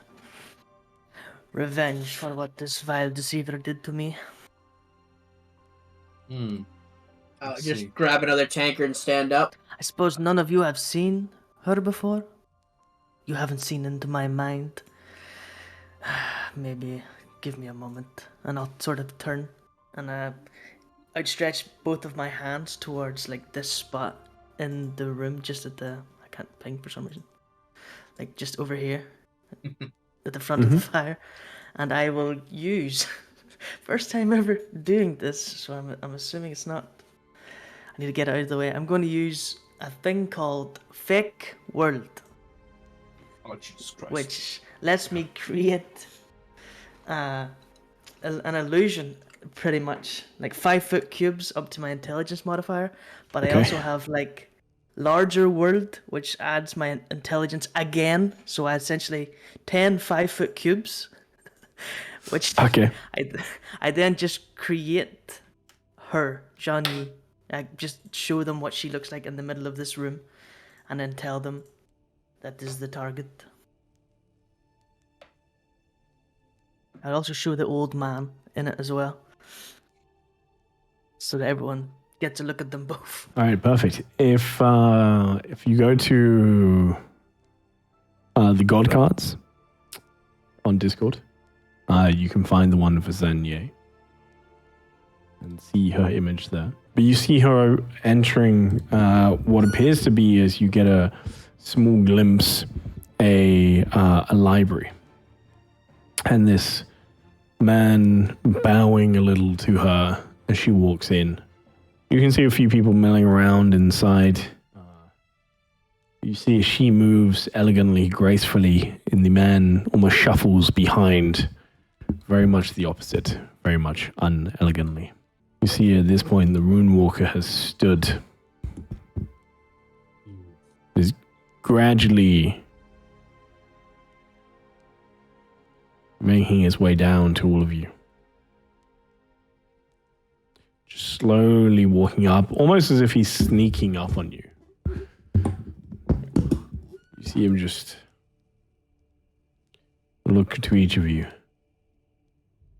Revenge for what this vile deceiver did to me. Just grab another tankard and stand up. I suppose none of you have seen her before? You haven't seen into my mind. Maybe give me a moment and I'll sort of turn and outstretch both of my hands towards this spot in the room, just at the, I can't ping for some reason, just over here at the front of the fire, and I will use first time ever doing this, so I'm assuming it's not, I need to get it out of the way. I'm going to use a thing called Fake World. Oh, Jesus Christ. Which lets me create an illusion, pretty much 5-foot cubes up to my intelligence modifier, but I also have larger world, which adds my intelligence again, so I essentially 10 5-foot cubes, which I then just create her, Johnny. I just show them what she looks like in the middle of this room, and then tell them that this is the target. I'll also show the old man in it as well, so that everyone gets a look at them both. All right, perfect. If you go to the God cards on Discord, you can find the one for Zenye. and see her image there. But you see her entering what appears to be, as you get a small glimpse, a library. And this man bowing a little to her as she walks in. You can see a few people milling around inside. You see as she moves elegantly, gracefully, and the man almost shuffles behind. Very much the opposite, very much unelegantly. You see at this point the Runewalker has stood. Is gradually making his way down to all of you. Just slowly walking up, almost as if he's sneaking up on you. You see him just look to each of you.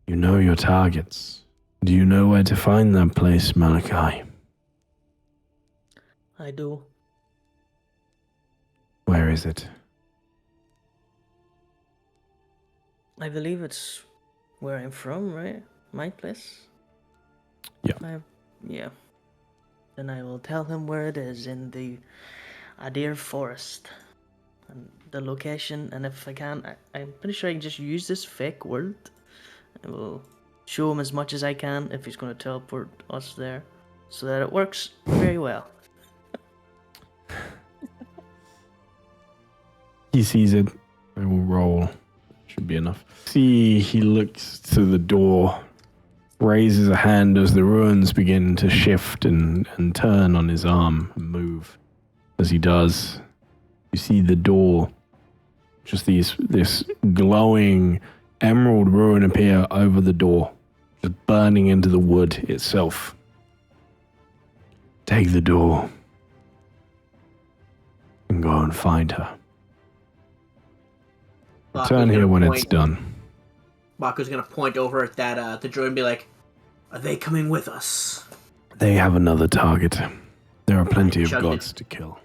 You know your targets. Do you know where to find that place, Malachi? I do. Where is it? I believe it's where I'm from, right? My place? Yeah. Yeah. Then I will tell him where it is in the Adir Forest. And the location, and if I can, I'm pretty sure I can just use this fake word. I will show him as much as I can if he's going to teleport us there, so that it works very well. He sees it. I will roll. Should be enough. See, he looks to the door, raises a hand as the ruins begin to shift and turn on his arm and move. As he does, you see the door, just this glowing emerald ruin appear over the door, just burning into the wood itself. Take the door and go and find her. Return here when it's done. Baku's gonna point over at that the droid and be like, "Are they coming with us?" They have another target. There are plenty of Chug gods it. to kill.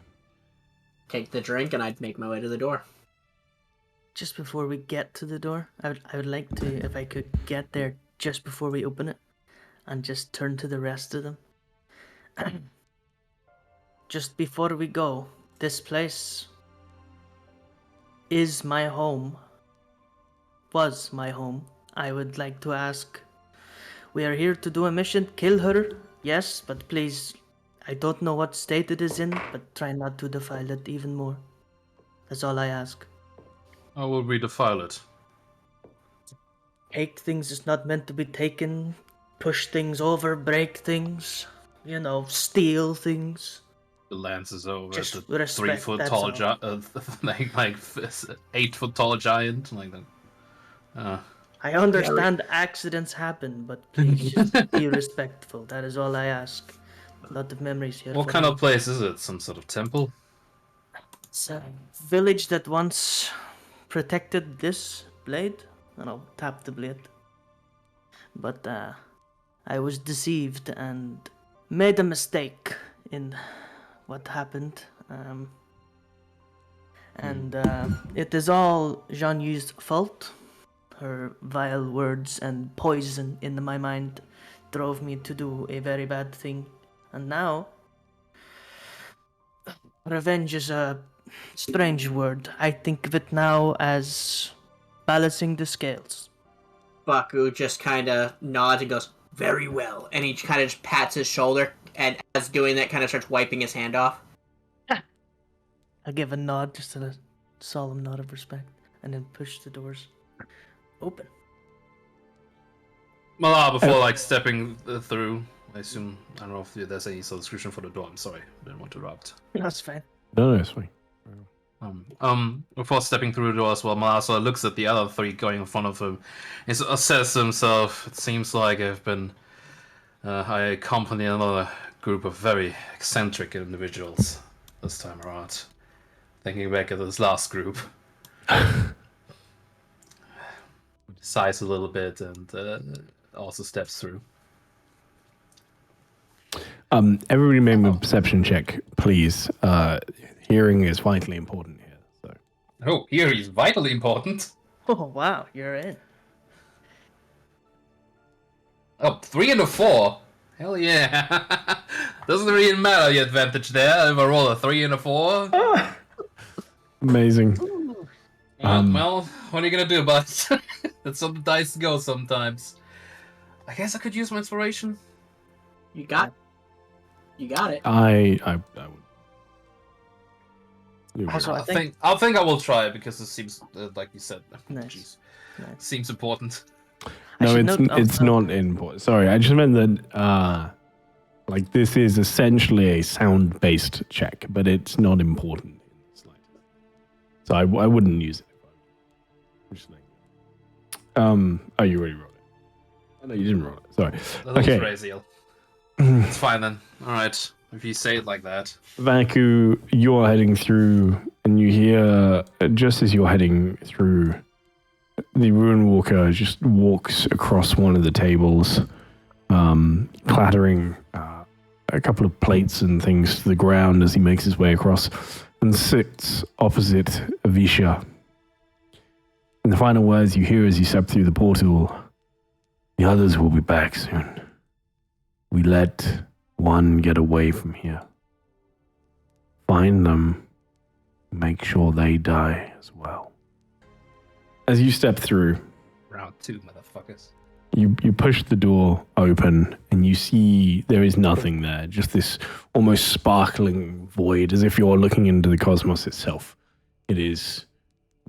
Take the drink, and I'd make my way to the door. Just before we get to the door, I would like to, if I could get there just before we open it, and just turn to the rest of them. Just before we go, this place is my home. Was my home. I would like to ask, we are here to do a mission, kill her, yes, but please, I don't know what state it is in, but try not to defile it even more. That's all I ask. How will we defile it? Take things that's not meant to be taken, push things over, break things, steal things. The lances over Just the respect, 3 foot that's tall all. like 8 foot tall giant like that. I understand accidents happen, but please just be respectful. That is all I ask. A lot of memories here. What for kind me. of place is it? Some sort of temple? It's a village that once protected this blade, and I'll tap the blade. But I was deceived and made a mistake in what happened. It is all Jean Yu's fault. Her vile words and poison in my mind drove me to do a very bad thing. And now, revenge is a strange word. I think of it now as balancing the scales. Baku just kind of nods and goes, "Very well," and he kind of just pats his shoulder, and as doing that, kind of starts wiping his hand off. I give a nod, just a solemn nod of respect, and then push the doors open. Mala, before stepping through, I assume, I don't know if there's any sort of description for the door. I'm sorry, I didn't want to interrupt. That's fine. No, it's fine. Before stepping through the door as well, Malasa looks at the other 3 going in front of him and says to himself, "It seems like I accompany another group of very eccentric individuals this time around." Thinking back at this last group. Sighs a little bit and also steps through. Everybody make a perception check, please. Hearing is vitally important here. So. Oh, here is vitally important. Oh, wow, you're in. Oh, 3 and a 4. Hell yeah. Doesn't really matter your advantage there. If I roll a 3 and a 4. Amazing. Well, what are you gonna do about it? That's how the dice go sometimes. I guess I could use my inspiration. You got it. I would. Also, I think I will try because it seems like you said. Nice. Jeez. Nice. Seems important. No, should it's note it's also- not important. Sorry, I just meant that like this is essentially a sound-based check, but it's not important in the slightest. So I wouldn't use it. Just like, oh, you already rolled it. Oh, no, you didn't roll it. Sorry. That Okay. was Raziel. It's fine then. Alright. If you say it like that. Vaku, you're heading through, and you hear just as you're heading through, the Runewalker just walks across one of the tables, clattering a couple of plates and things to the ground as he makes his way across, and sits opposite Avisha. And the final words you hear as you step through the portal: "The others will be back soon. We let one get away from here. Find them, make sure they die as well." As you step through, Round 2, motherfuckers. you push the door open and you see there is nothing there, just this almost sparkling void, as if you're looking into the cosmos itself. It is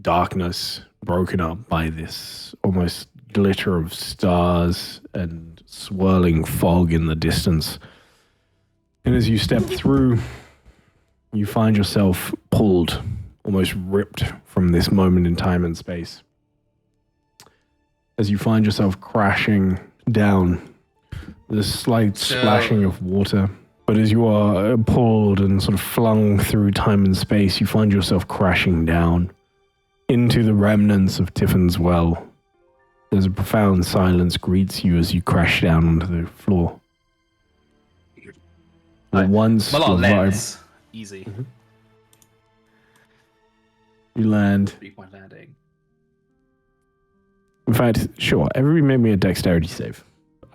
darkness broken up by this almost glitter of stars and swirling fog in the distance. And as you step through, you find yourself pulled, almost ripped from this moment in time and space. As you find yourself crashing down, there's slight splashing of water. But as you are pulled and sort of flung through time and space, you find yourself crashing down into the remnants of Tiffin's well. There's a profound silence greets you as you crash down onto the floor. Once Malon your vibe- lands. Easy. you land. 3-point landing. In fact, sure, everybody make me a dexterity save.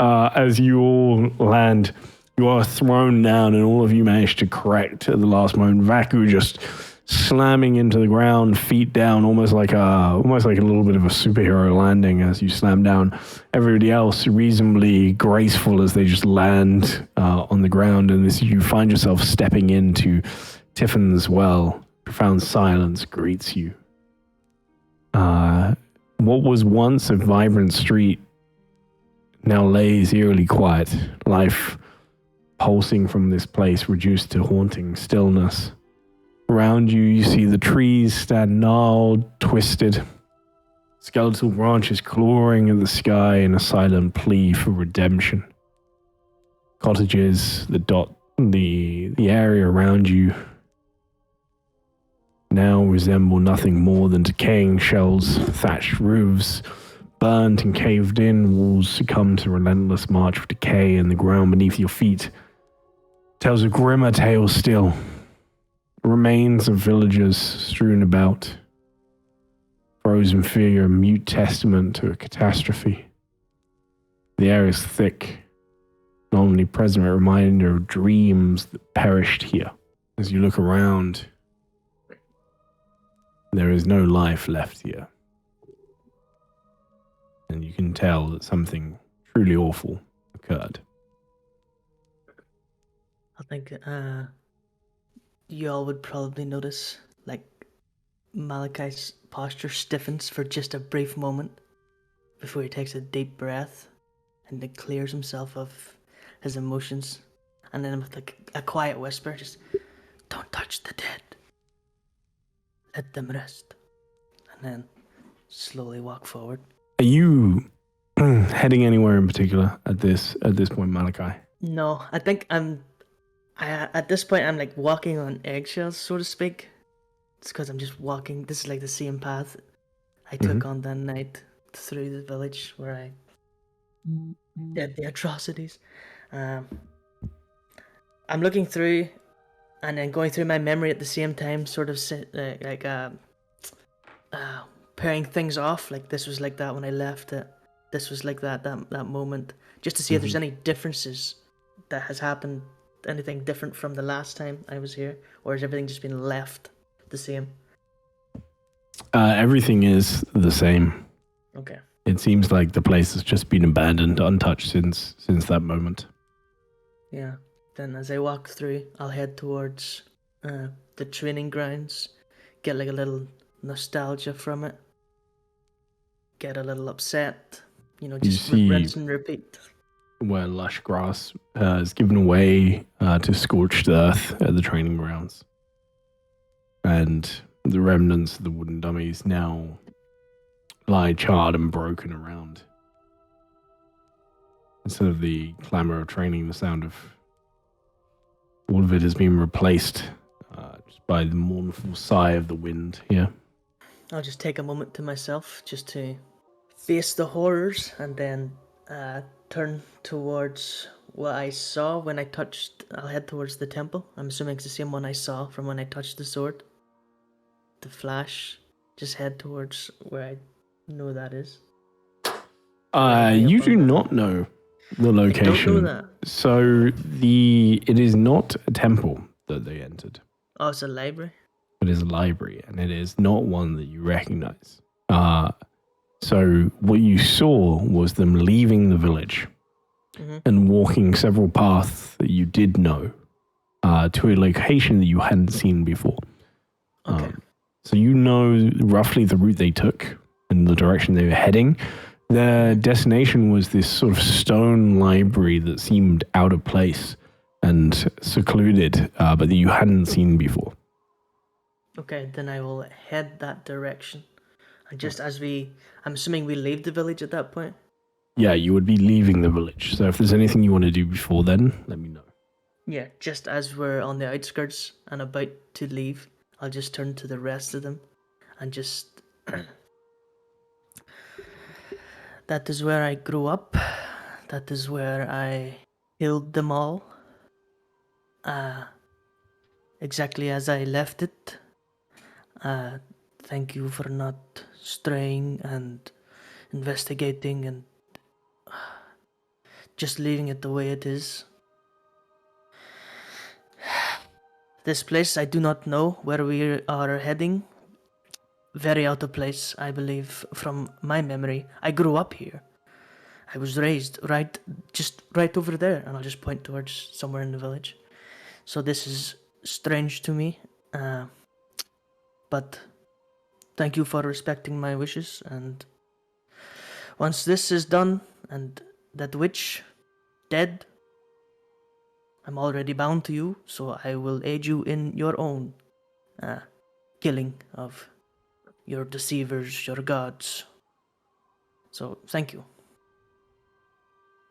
As you all land, you are thrown down and all of you manage to correct at the last moment. Vaku just slamming into the ground, feet down, almost like a little bit of a superhero landing as you slam down. Everybody else reasonably graceful as they just land on the ground, and as you find yourself stepping into Tiffin's well, profound silence greets you. What was once a vibrant street now lays eerily quiet, life pulsing from this place reduced to haunting stillness. Around you, you see the trees stand gnarled, twisted, skeletal branches clawing at the sky in a silent plea for redemption. Cottages that dot the area around you now resemble nothing more than decaying shells, thatched roofs, burnt and caved in walls succumb to relentless march of decay, and the ground beneath your feet tells a grimmer tale still. Remains of villagers strewn about, frozen fear, a mute testament to a catastrophe. The air is thick, an omnipresent reminder of dreams that perished here. As you look around, there is no life left here. And you can tell that something truly awful occurred. I think you all would probably notice, like, Malachi's posture stiffens for just a brief moment before he takes a deep breath and then clears himself of his emotions. And then with like a quiet whisper, just, "Don't touch the dead. Let them rest." And then slowly walk forward. Are you heading anywhere in particular at this point, Malachi? No, I think at this point, I'm like walking on eggshells, so to speak. It's because I'm just walking. This is like the same path I took on that night through the village where I did the atrocities. I'm looking through and then going through my memory at the same time, sort of pairing things off. Like, this was like that when I left it. This was like that moment, just to see if there's any differences that has happened? Anything different from the last time I was here, or has everything just been left the same? Everything is the same. Okay. It seems like the place has just been abandoned, untouched since that moment. Yeah. Then as I walk through, I'll head towards the training grounds, get like a little nostalgia from it, get a little upset, just see- rinse and repeat. Where lush grass is given way to scorched earth at the training grounds. And the remnants of the wooden dummies now lie charred and broken around. Instead of the clamor of training, the sound of all of it has been replaced just by the mournful sigh of the wind here. I'll just take a moment to myself just to face the horrors and then turn towards what I saw when I touched. I'll head towards the temple. I'm assuming it's the same one I saw from when I touched the sword. The flash. Just head towards where I know that is. You do not know the location. I don't know that. So it is not a temple that they entered. Oh, it's a library? It is a library, and it is not one that you recognize. So what you saw was them leaving the village and walking several paths that you did know to a location that you hadn't seen before. Okay. So you know roughly the route they took and the direction they were heading. Their destination was this sort of stone library that seemed out of place and secluded, but that you hadn't seen before. Okay, then I will head that direction. And just as I'm assuming we leave the village at that point? Yeah, you would be leaving the village. So if there's anything you want to do before then, let me know. Yeah, just as we're on the outskirts and about to leave, I'll just turn to the rest of them and just... That is where I grew up. That is where I killed them all. Exactly as I left it. Thank you for not straying and investigating and just leaving it the way it is. This place, I do not know where we are heading. Very out of place, I believe, from my memory. I grew up here. I was raised right over there, and I'll just point towards somewhere in the village. So this is strange to me, but thank you for respecting my wishes, and once this is done, and that witch dead, I'm already bound to you, so I will aid you in your own killing of your deceivers, your gods. So, thank you.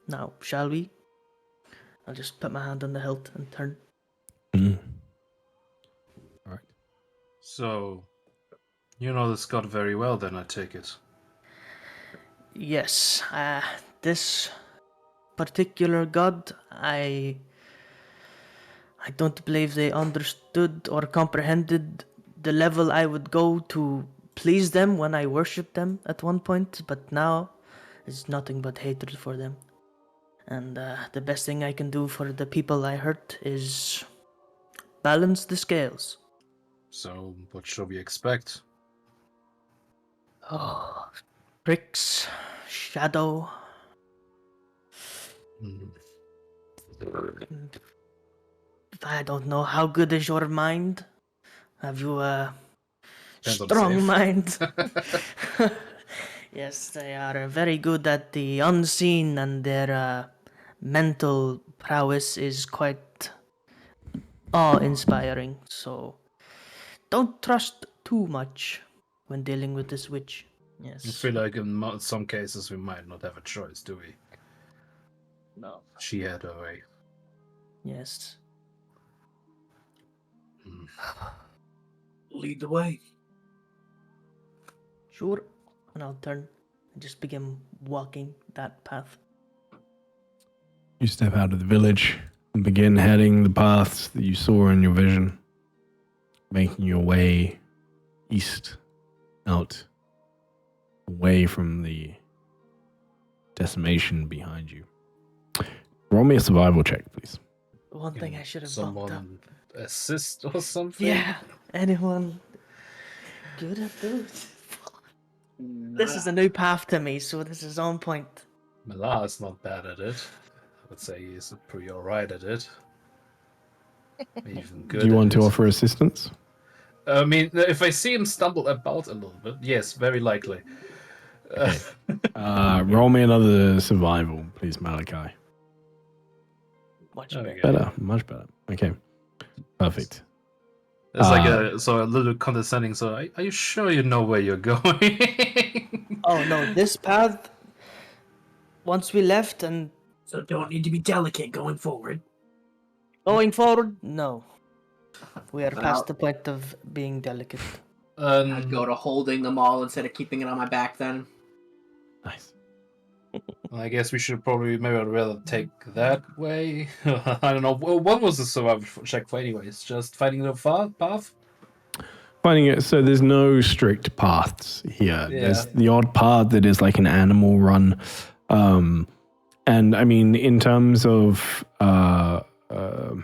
Now, shall we? I'll just put my hand on the hilt and turn. All right. So, you know this god very well, then, I take it. Yes, this particular god, I don't believe they understood or comprehended the level I would go to please them when I worshipped them at one point, but now it's nothing but hatred for them. And the best thing I can do for the people I hurt is balance the scales. So, what shall we expect? Oh, bricks, shadow. I don't know, how good is your mind? Have you a strong mind? Yes, they are very good at the unseen, and their mental prowess is quite awe-inspiring. So don't trust too much when dealing with this witch. Yes. I feel like in some cases we might not have a choice, do we? No. She had her way. Yes. Lead the way. Sure. And I'll turn and just begin walking that path. You step out of the village and begin heading the paths that you saw in your vision, making your way east, out, away from the decimation behind you. Roll me a survival check, please. One thing I should have bumped up. Someone assist or something? Yeah, anyone good at those? This is a new path to me, so this is on point. Milah is not bad at it. I would say he's pretty alright at it. Even good. Do you want at to it. offer assistance? I mean, if I see him stumble about a little bit, yes, very likely. Roll me another survival, please, Malachi. Much Okay. Better, much better. Okay, perfect. It's like a little condescending. So, are you sure you know where you're going? Oh no, this path. Once we left and So don't need to be delicate going forward. going forward, no. We are Well- past the point of being delicate. I'd go to holding them all instead of keeping it on my back then. Nice. I guess we should probably maybe I'd rather take that way. I don't know. Well, what was the survival check for, anyways? Just finding the path. Finding it, so there's no strict paths here. Yeah. There's the odd path that is like an animal run. And I mean, in terms of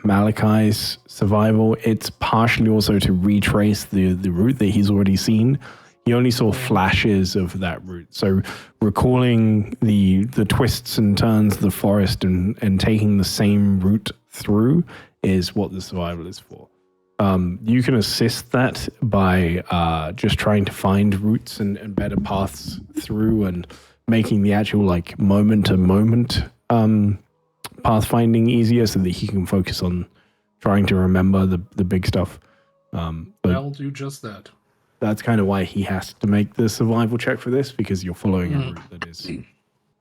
Malachi's survival, it's partially also to retrace the route that he's already seen. He only saw flashes of that route. So recalling the twists and turns of the forest and taking the same route through is what the survival is for. You can assist that by just trying to find routes and better paths through and making the actual like moment-to-moment pathfinding easier so that he can focus on trying to remember the big stuff. But I'll do just that. that's kind of why he has to make the survival check for this, because you're following a route that is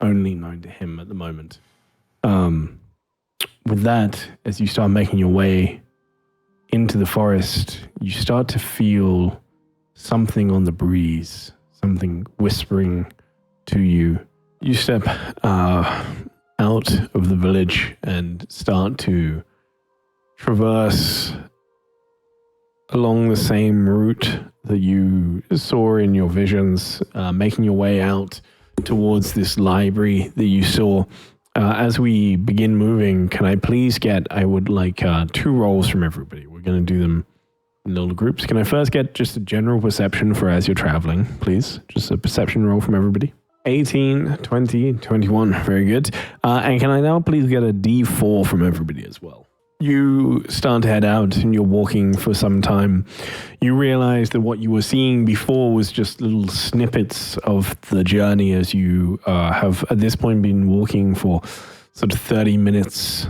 only known to him at the moment. With that, as you start making your way into the forest, you start to feel something on the breeze, something whispering to you. You step out of the village and start to traverse along the same route that you saw in your visions, making your way out towards this library that you saw. As we begin moving, can I please get, I would like 2 rolls from everybody. We're going to do them in little groups. Can I first get just a general perception for as you're traveling, please? Just a perception roll from everybody. 18, 20, 21. Very good. And can I now please get a D4 from everybody as well? You start to head out and you're walking for some time. You realize that what you were seeing before was just little snippets of the journey as you have at this point been walking for sort of 30 minutes.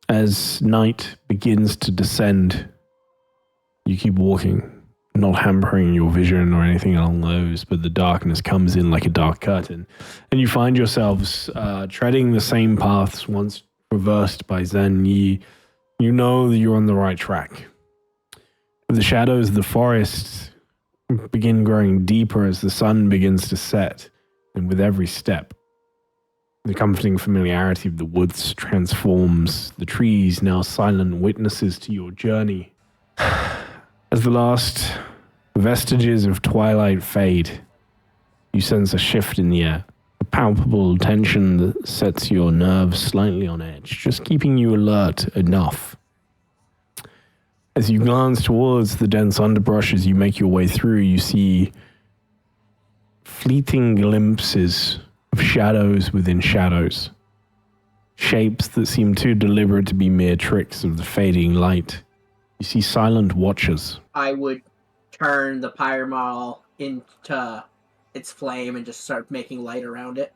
As night begins to descend, you keep walking, not hampering your vision or anything along those, but the darkness comes in like a dark curtain. And you find yourselves treading the same paths once traversed by Zen Yi. You know that you're on the right track. The shadows of the forest begin growing deeper as the sun begins to set, and with every step, the comforting familiarity of the woods transforms the trees, now silent witnesses to your journey. As the last vestiges of twilight fade, you sense a shift in the air. A palpable tension that sets your nerves slightly on edge, just keeping you alert enough. As you glance towards the dense underbrush as you make your way through, you see fleeting glimpses of shadows within shadows. Shapes that seem too deliberate to be mere tricks of the fading light. You see silent watchers. I would turn the pyramol into its flame and just start making light around it.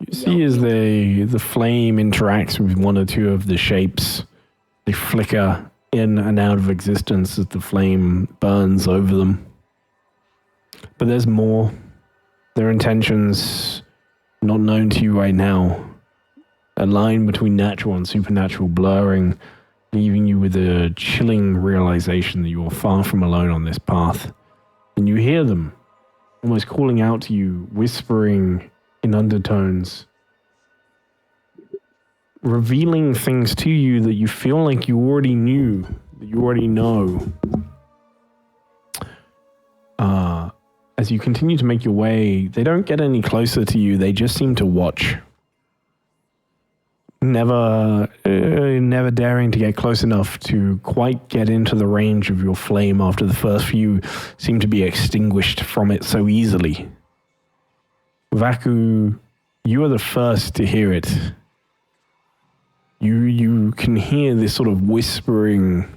You see as the flame interacts with one or two of the shapes, they flicker in and out of existence as the flame burns over them. But there's more. Their intentions, not known to you right now. A line between natural and supernatural blurring, leaving you with a chilling realization that you are far from alone on this path. And you hear them, almost calling out to you, whispering in undertones, revealing things to you that you feel like you already knew, that you already know. As you continue to make your way, they don't get any closer to you, they just seem to watch. never daring to get close enough to quite get into the range of your flame after the first few seem to be extinguished from it so easily. Vaku, you are the first to hear it. You can hear this sort of whispering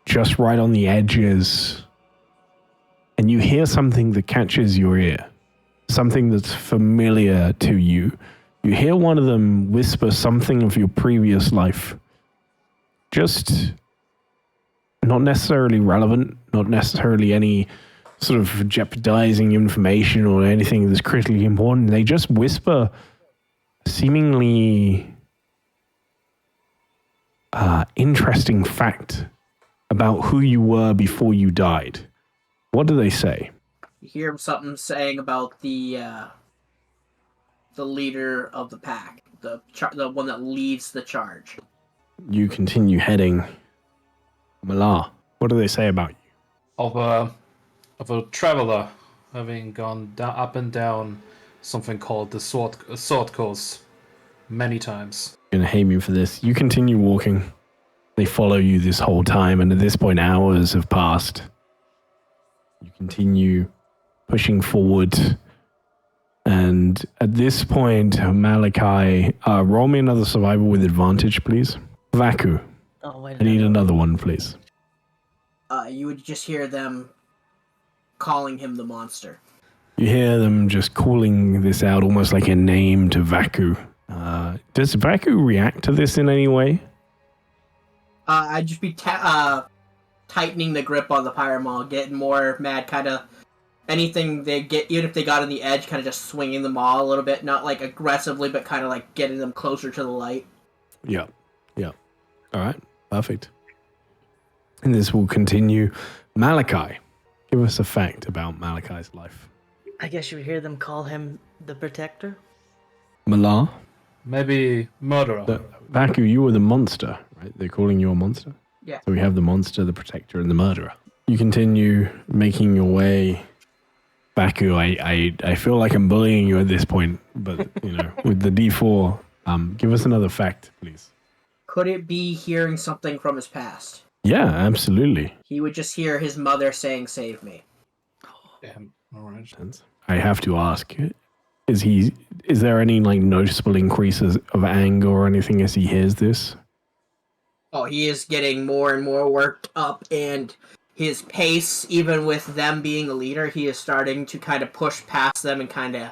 just right on the edges, and you hear something that catches your ear, something that's familiar to you. You hear one of them whisper something of your previous life. Just not necessarily relevant, not necessarily any sort of jeopardizing information or anything that's critically important. They just whisper seemingly interesting fact about who you were before you died. What do they say? You hear something saying about the leader of the pack, the one that leads the charge. You continue heading. Malar, what do they say about you? Of a traveler having gone up and down something called the sword course many times. You're gonna hate me for this. You continue walking. They follow you this whole time, and at this point, hours have passed. You continue pushing forward, and at this point, Malachi, roll me another survival with advantage, please. Vaku, Oh, wait. I need another one, please. You would just hear them calling him the monster. You hear them just calling this out almost like a name to Vaku. Does Vaku react to this in any way? I'd just be tightening the grip on the Pyramol, getting more mad, kind of anything they get, even if they got on the edge, kind of just swinging them all a little bit, not like aggressively, but kind of like getting them closer to the light. Yeah. All right, perfect. And this will continue. Malachi, give us a fact about Malachi's life. I guess you would hear them call him the Protector. Malar? Maybe murderer. Vaku, you were the monster, right? They're calling you a monster? Yeah. So we have the monster, the protector, and the murderer. You continue making your way. Vaku, I feel like I'm bullying you at this point, but, with the D4, give us another fact, please. Could it be hearing something from his past? Yeah, absolutely. He would just hear his mother saying, "Save me." Damn. All right. I have to ask, is there any noticeable increases of anger or anything as he hears this? Oh, he is getting more and more worked up, and his pace, even with them being a leader, he is starting to kind of push past them and kind of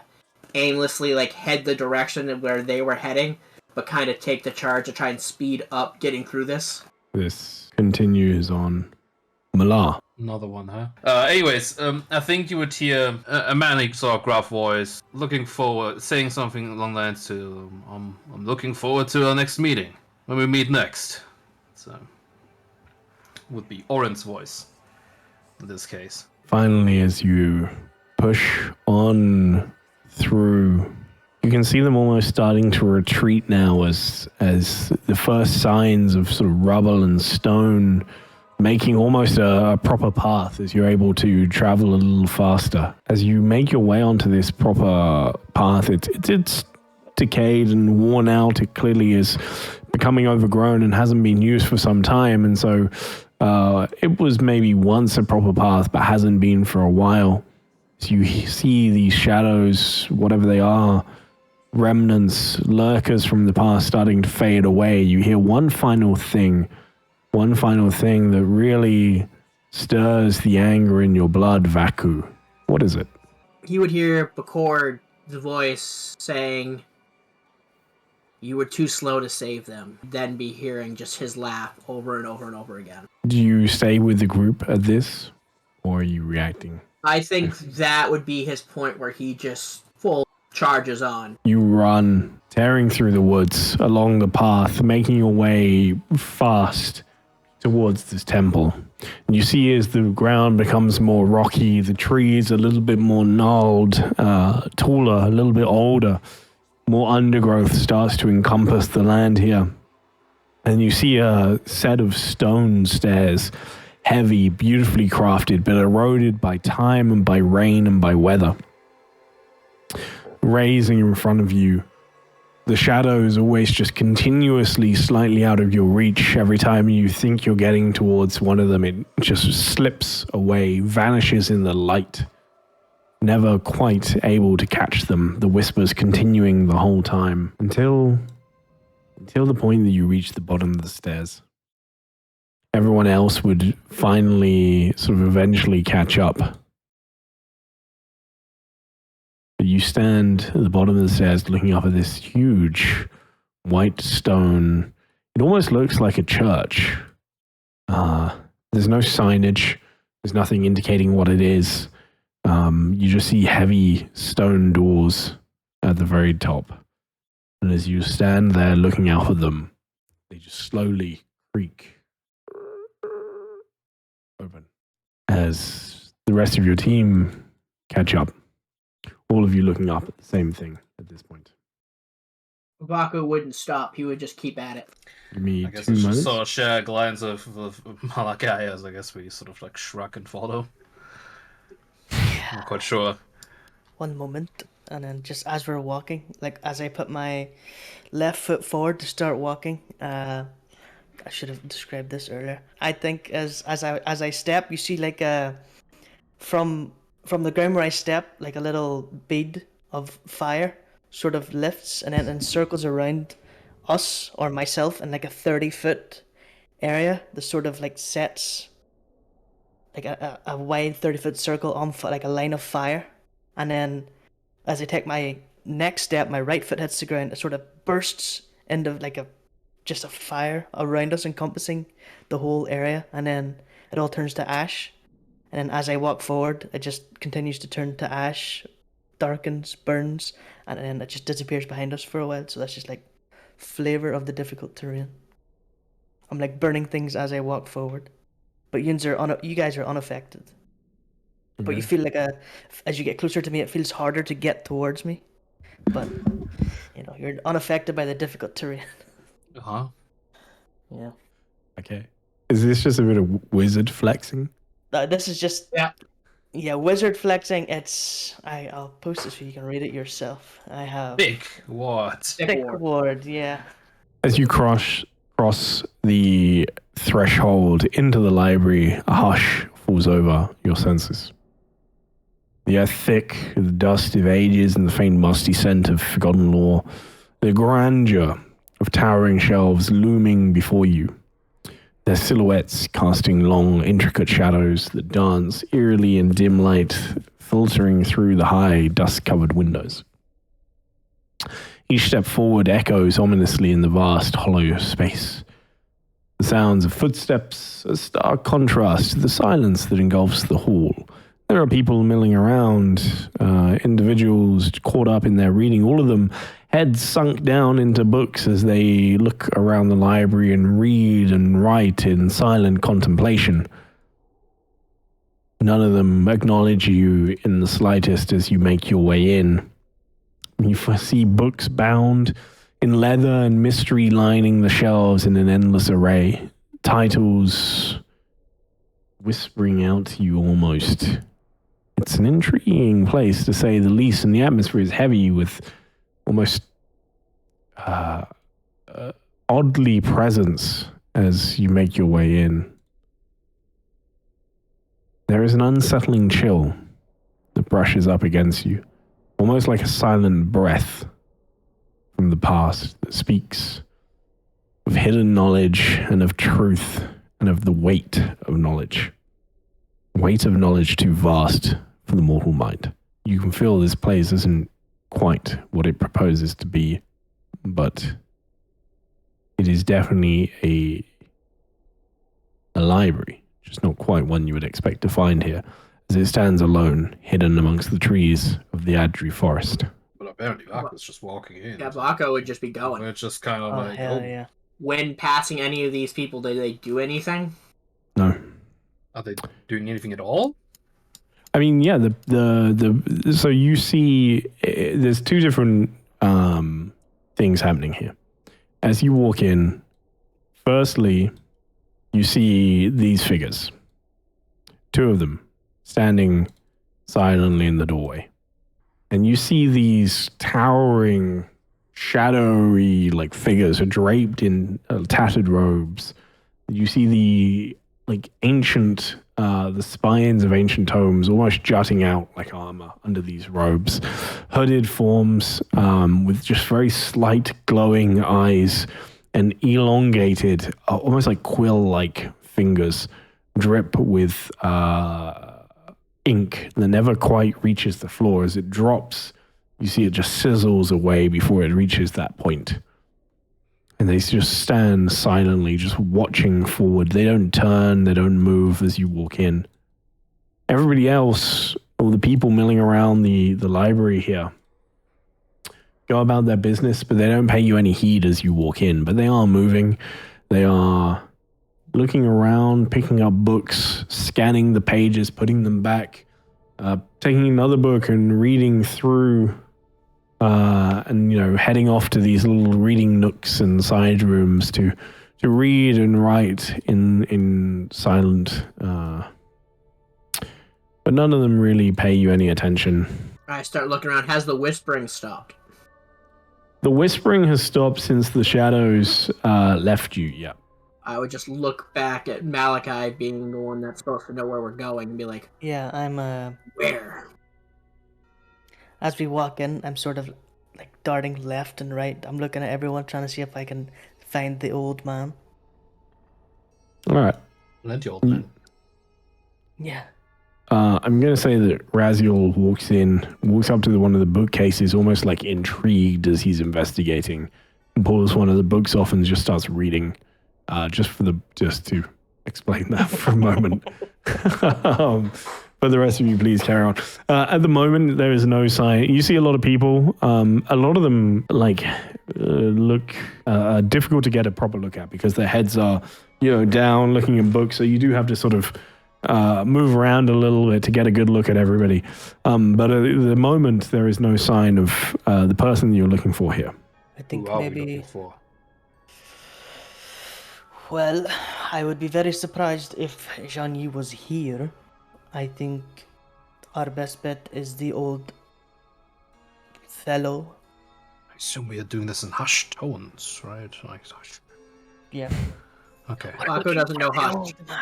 aimlessly head the direction of where they were heading, but kind of take the charge to try and speed up getting through this. This continues on. Malar. Another one, huh? Anyways, I think you would hear a manic sort of gruff voice looking forward, saying something along the lines to, I'm looking forward to our next meeting, when we meet next. So, would be Oren's voice in this case. Finally, as you push on through, you can see them almost starting to retreat now as the first signs of sort of rubble and stone making almost a proper path as you're able to travel a little faster. As you make your way onto this proper path, it's decayed and worn out. It clearly is becoming overgrown and hasn't been used for some time, and so it was maybe once a proper path but hasn't been for a while. So you see these shadows, whatever they are, remnants, lurkers from the past starting to fade away. You hear one final thing that really stirs the anger in your blood, Vaku. What is it? He would hear Bakor, the voice, saying, "You were too slow to save them." Then be hearing just his laugh over and over and over again. Do you stay with the group at this, or are you reacting? I think that would be his point where he just full charges on. You run, tearing through the woods, along the path, making your way fast towards this temple. And you see as the ground becomes more rocky, the trees a little bit more gnarled, taller, a little bit older, more undergrowth starts to encompass the land here. And you see a set of stone stairs, heavy, beautifully crafted, but eroded by time and by rain and by weather. Raising in front of you The shadow is always just continuously slightly out of your reach. Every time you think you're getting towards one of them, it just slips away, vanishes in the light. Never quite able to catch them, the whispers continuing the whole time until the point that you reach the bottom of the stairs. Everyone else would finally sort of eventually catch up. But you stand at the bottom of the stairs looking up at this huge white stone. It almost looks like a church. There's no signage. There's nothing indicating what it is. You just see heavy stone doors at the very top. And as you stand there looking out at them, they just slowly creak open. As the rest of your team catch up, all of you looking up at the same thing at this point. Baku wouldn't stop. He would just keep at it. Give me I guess 2 we should moments. sort of share a glance of Malachi as I guess we sort of like shrug and follow. I'm not quite sure. One moment, and then just as we're walking, like as I put my left foot forward to start walking, I should have described this earlier. I think as I step, you see like from the ground where I step, like a little bead of fire sort of lifts and then encircles around us or myself in like a 30-foot area. The sort of like sets like a wide 30-foot circle on like a line of fire. And then as I take my next step, my right foot hits the ground. It sort of bursts into like just a fire around us, encompassing the whole area. And then it all turns to ash. And then as I walk forward, it just continues to turn to ash, darkens, burns, and then it just disappears behind us for a while. So that's just like flavor of the difficult terrain. I'm like burning things as I walk forward. But you guys are unaffected. But you feel like as you get closer to me, it feels harder to get towards me. But, you're unaffected by the difficult terrain. Uh-huh. Yeah. Okay. Is this just a bit of wizard flexing? This is just... Yeah, wizard flexing. I'll post this so you can read it yourself. I have... Big what? Thick ward, yeah. As you cross the threshold into the library, a hush falls over your senses. The air thick with the dust of ages and the faint musty scent of forgotten lore. The grandeur of towering shelves looming before you. Their silhouettes casting long, intricate shadows that dance eerily in dim light, filtering through the high, dust-covered windows. Each step forward echoes ominously in the vast, hollow space. The sounds of footsteps, a stark contrast to the silence that engulfs the hall. There are people milling around, individuals caught up in their reading, all of them heads sunk down into books as they look around the library and read and write in silent contemplation. None of them acknowledge you in the slightest as you make your way in. You see books bound in leather and mystery lining the shelves in an endless array. Titles whispering out to you almost. It's an intriguing place, to say the least, and the atmosphere is heavy with almost oddly presence as you make your way in. There is an unsettling chill that brushes up against you, almost like a silent breath from the past that speaks of hidden knowledge and of truth and of the weight of knowledge. Weight of knowledge too vast for the mortal mind. You can feel this place isn't quite what it proposes to be, but it is definitely a library, just not quite one you would expect to find here, as it stands alone, hidden amongst the trees of the Adri forest. But apparently Vako's just walking in. Yeah, Baku would just be going. We're just kind of like, hell yeah. When passing any of these people, do they do anything? No. Are they doing anything at all? I mean, yeah, so you see there's two different things happening here. As you walk in, firstly, you see these figures. Two of them standing silently in the doorway. And you see these towering shadowy like figures are draped in tattered robes. You see the ancient, the spines of ancient tomes almost jutting out like armor under these robes. Hooded forms with just very slight glowing eyes and elongated, almost like quill-like fingers drip with ink that never quite reaches the floor. As it drops, you see it just sizzles away before it reaches that point. And they just stand silently, just watching forward. They don't turn, they don't move as you walk in. Everybody else, all the people milling around the library here, go about their business, but they don't pay you any heed as you walk in. But they are moving. They are looking around, picking up books, scanning the pages, putting them back, taking another book and reading through, and heading off to these little reading nooks and side rooms to read and write in silent. But none of them really pay you any attention. I start looking around. Has the whispering stopped? The whispering has stopped since the shadows left you. Yeah. I would just look back at Malachi being the one that's supposed to know where we're going and be like, Yeah, I'm where? as we walk in, I'm sort of like darting left and right. I'm looking at everyone, trying to see if I can find the old man. All right. Let the old man. Yeah. I'm going to say that Raziel walks up to one of the bookcases, almost like intrigued as he's investigating, and pulls one of the books off and just starts reading. Just to explain that for a moment. But the rest of you, please carry on. At the moment, there is no sign. You see a lot of people. A lot of them look difficult to get a proper look at because their heads are, down, looking at books. So you do have to sort of move around a little bit to get a good look at everybody. But at the moment, there is no sign of the person that you're looking for here. I think Who are we maybe. looking for? Well, I would be very surprised if Jean-Yi was here. I think our best bet is the old fellow. I assume we are doing this in hushed tones, right? Like hush. Yeah. Okay. Paco doesn't know The hush. old man.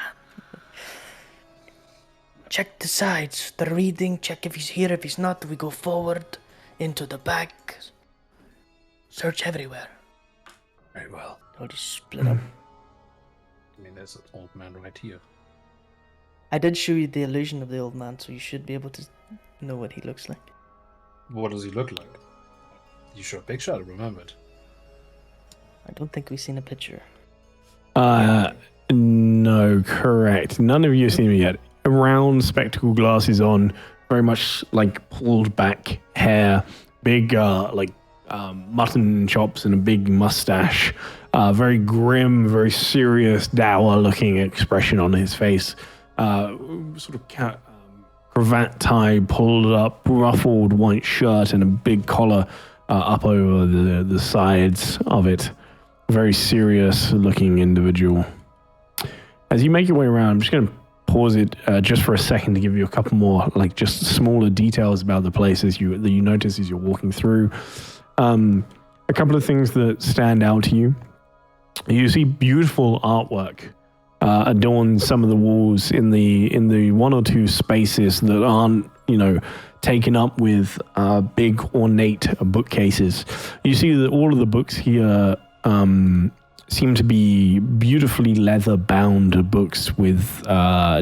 Check the sides, the reading, check if he's here. If he's not, we go forward, into the back. Search everywhere. Very well. I'll just split up. I mean, there's an old man right here. I did show you the illusion of the old man, so you should be able to know what he looks like. What does he look like? You showed a picture? I remembered. I don't think we've seen a picture. No, correct. None of you have seen him yet. Round spectacle glasses on, very much like pulled back hair, big mutton chops and a big mustache. Very grim, very serious, dour looking expression on his face. Sort of cravat tie pulled up, ruffled white shirt and a big collar up over the sides of it. Very serious looking individual. As you make your way around, I'm just going to pause it just for a second to give you a couple more, just smaller details about the places that you notice as you're walking through. A couple of things that stand out to you. You see beautiful artwork adorn some of the walls in the one or two spaces that aren't, taken up with big ornate bookcases. You see that all of the books here seem to be beautifully leather-bound books with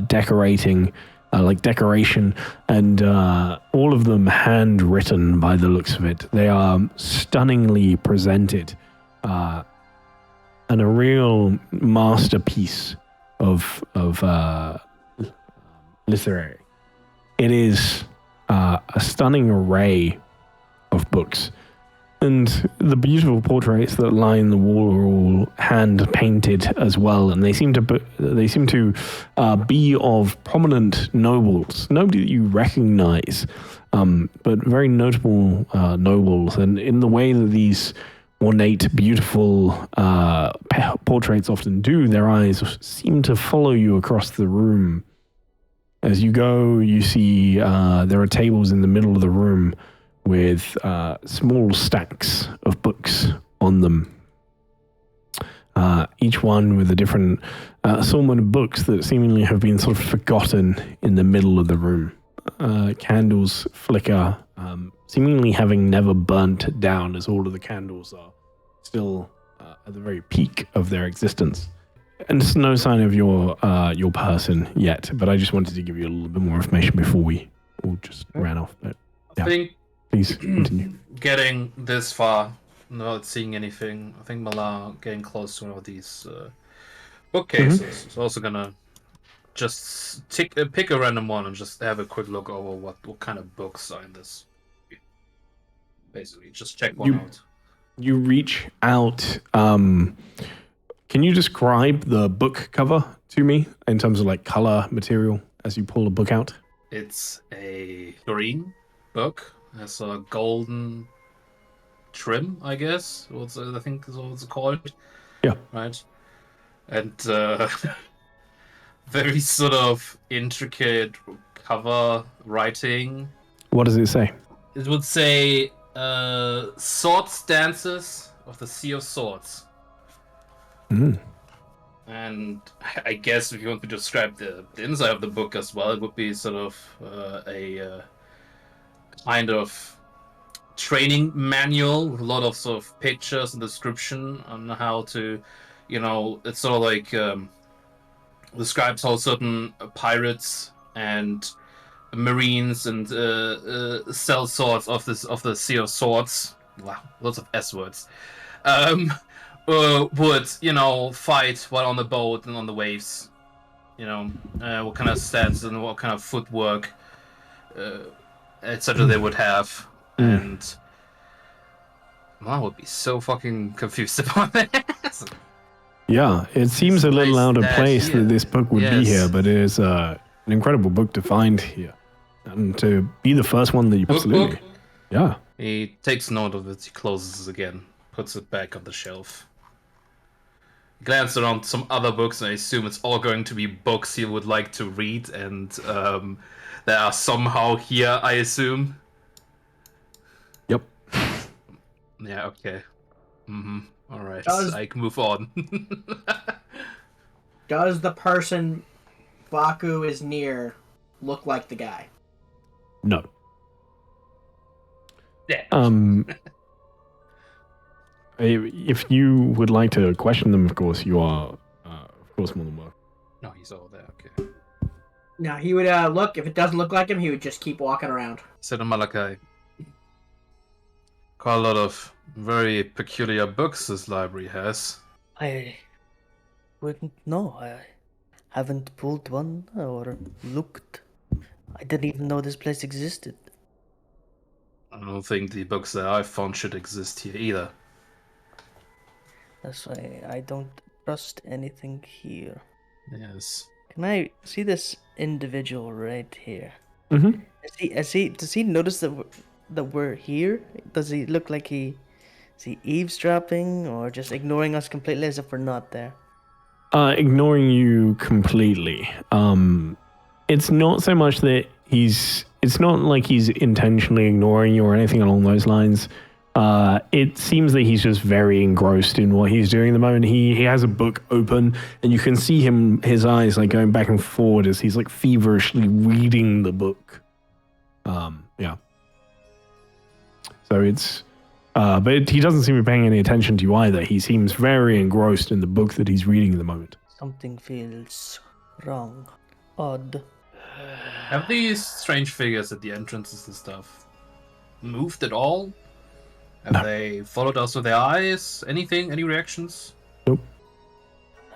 decoration, and all of them handwritten by the looks of it. They are stunningly presented, and a real masterpiece of literary. It is a stunning array of books. And the beautiful portraits that line the wall are all hand painted as well, and they seem to be of prominent nobles, nobody that you recognize, but very notable nobles. And in the way that these ornate, beautiful portraits often do, their eyes seem to follow you across the room. As you go, you see there are tables in the middle of the room with small stacks of books on them. Each one with a different assortment of books that seemingly have been sort of forgotten in the middle of the room. Candles flicker, seemingly having never burnt down, as all of the candles are still at the very peak of their existence. And there's no sign of your person yet, but I just wanted to give you a little bit more information before we all just ran off. But I think please continue. Getting this far, not seeing anything, I think Malar getting close to one of these bookcases is also gonna just pick a random one and just have a quick look over what kind of books are in this. Basically, just check one out. You reach out. Can you describe the book cover to me in terms of like color, material, as you pull the book out? It's a green book. It has a golden trim, I guess. I think is what it's called. Yeah. Right. And very sort of intricate cover writing. What does it say? It would say Sword Stances of the Sea of Swords. Mm. And I guess if you want to describe the inside of the book as well, it would be sort of a kind of training manual with a lot of sort of pictures and description on how to, it's sort of like describes how certain pirates and marines and sell swords of the Sea of Swords. Wow, lots of S words. Would fight while on the boat and on the waves. What kind of stats and what kind of footwork, etc. they would have, and I would be so fucking confused about that. Yeah, it seems a little out of place that this book would be here, but it is an incredible book to find here, and to be the first one that you absolutely. Book. Yeah. He takes note of it. He closes it again, puts it back on the shelf. Glance around some other books, and I assume it's all going to be books he would like to read, and they are somehow here, I assume. Yep. Yeah, okay. All right, I can move on. Does the person Baku is near look like the guy? No. Yeah. If you would like to question them, of course, you are, of course, more than welcome. No, he's all there, okay. No, he would look. If it doesn't look like him, he would just keep walking around. Said Malachi. Quite a lot of very peculiar books this library has. I wouldn't know. I haven't pulled one or looked. I didn't even know this place existed. I don't think the books that I've found should exist here either. That's why I don't trust anything here. Yes. Can I see this individual right here? Mm-hmm. Does he notice that we're here? Does he look like is he eavesdropping or just ignoring us completely as if we're not there? Ignoring you completely. It's not so much that it's not like he's intentionally ignoring you or anything along those lines. It seems that he's just very engrossed in what he's doing at the moment. He has a book open, and you can see his eyes like going back and forward as he's like feverishly reading the book. Yeah. So it's, but he doesn't seem to be paying any attention to you either. He seems very engrossed in the book that he's reading at the moment. Something feels wrong. Odd. Have these strange figures at the entrances and stuff moved at all? Have they followed us with their eyes? Anything? Any reactions? Nope.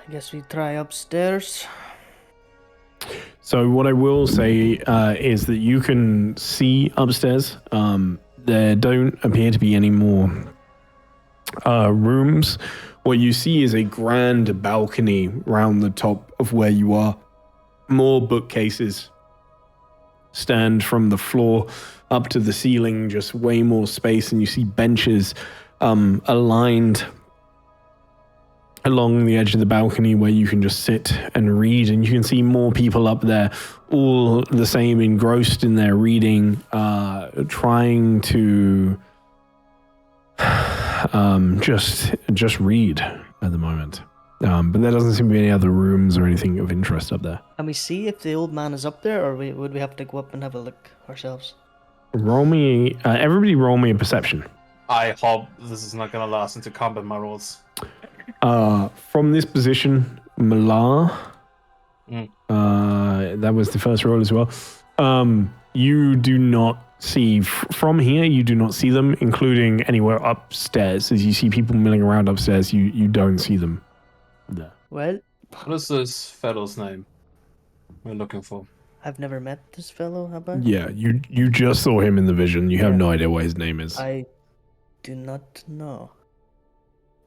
I guess we try upstairs. So what I will say is that you can see upstairs. There don't appear to be any more rooms. What you see is a grand balcony round the top of where you are. More bookcases stand from the floor up to the ceiling, just way more space, and you see benches aligned along the edge of the balcony where you can just sit and read, and you can see more people up there, all the same, engrossed in their reading, trying to just read at the moment. But there doesn't seem to be any other rooms or anything of interest up there. Can we see if the old man is up there, or would we have to go up and have a look ourselves? Everybody roll me a perception. I hope this is not gonna last into combat, my rolls. From this position, Malar, that was the first roll as well. You do not see, from here, you do not see them, including anywhere upstairs. As you see people milling around upstairs, you don't see them there. Well, What is this fellow's name we're looking for? I've never met this fellow, have I? Yeah, you just saw him in the vision. You have Yeah. no idea what his name is. I do not know.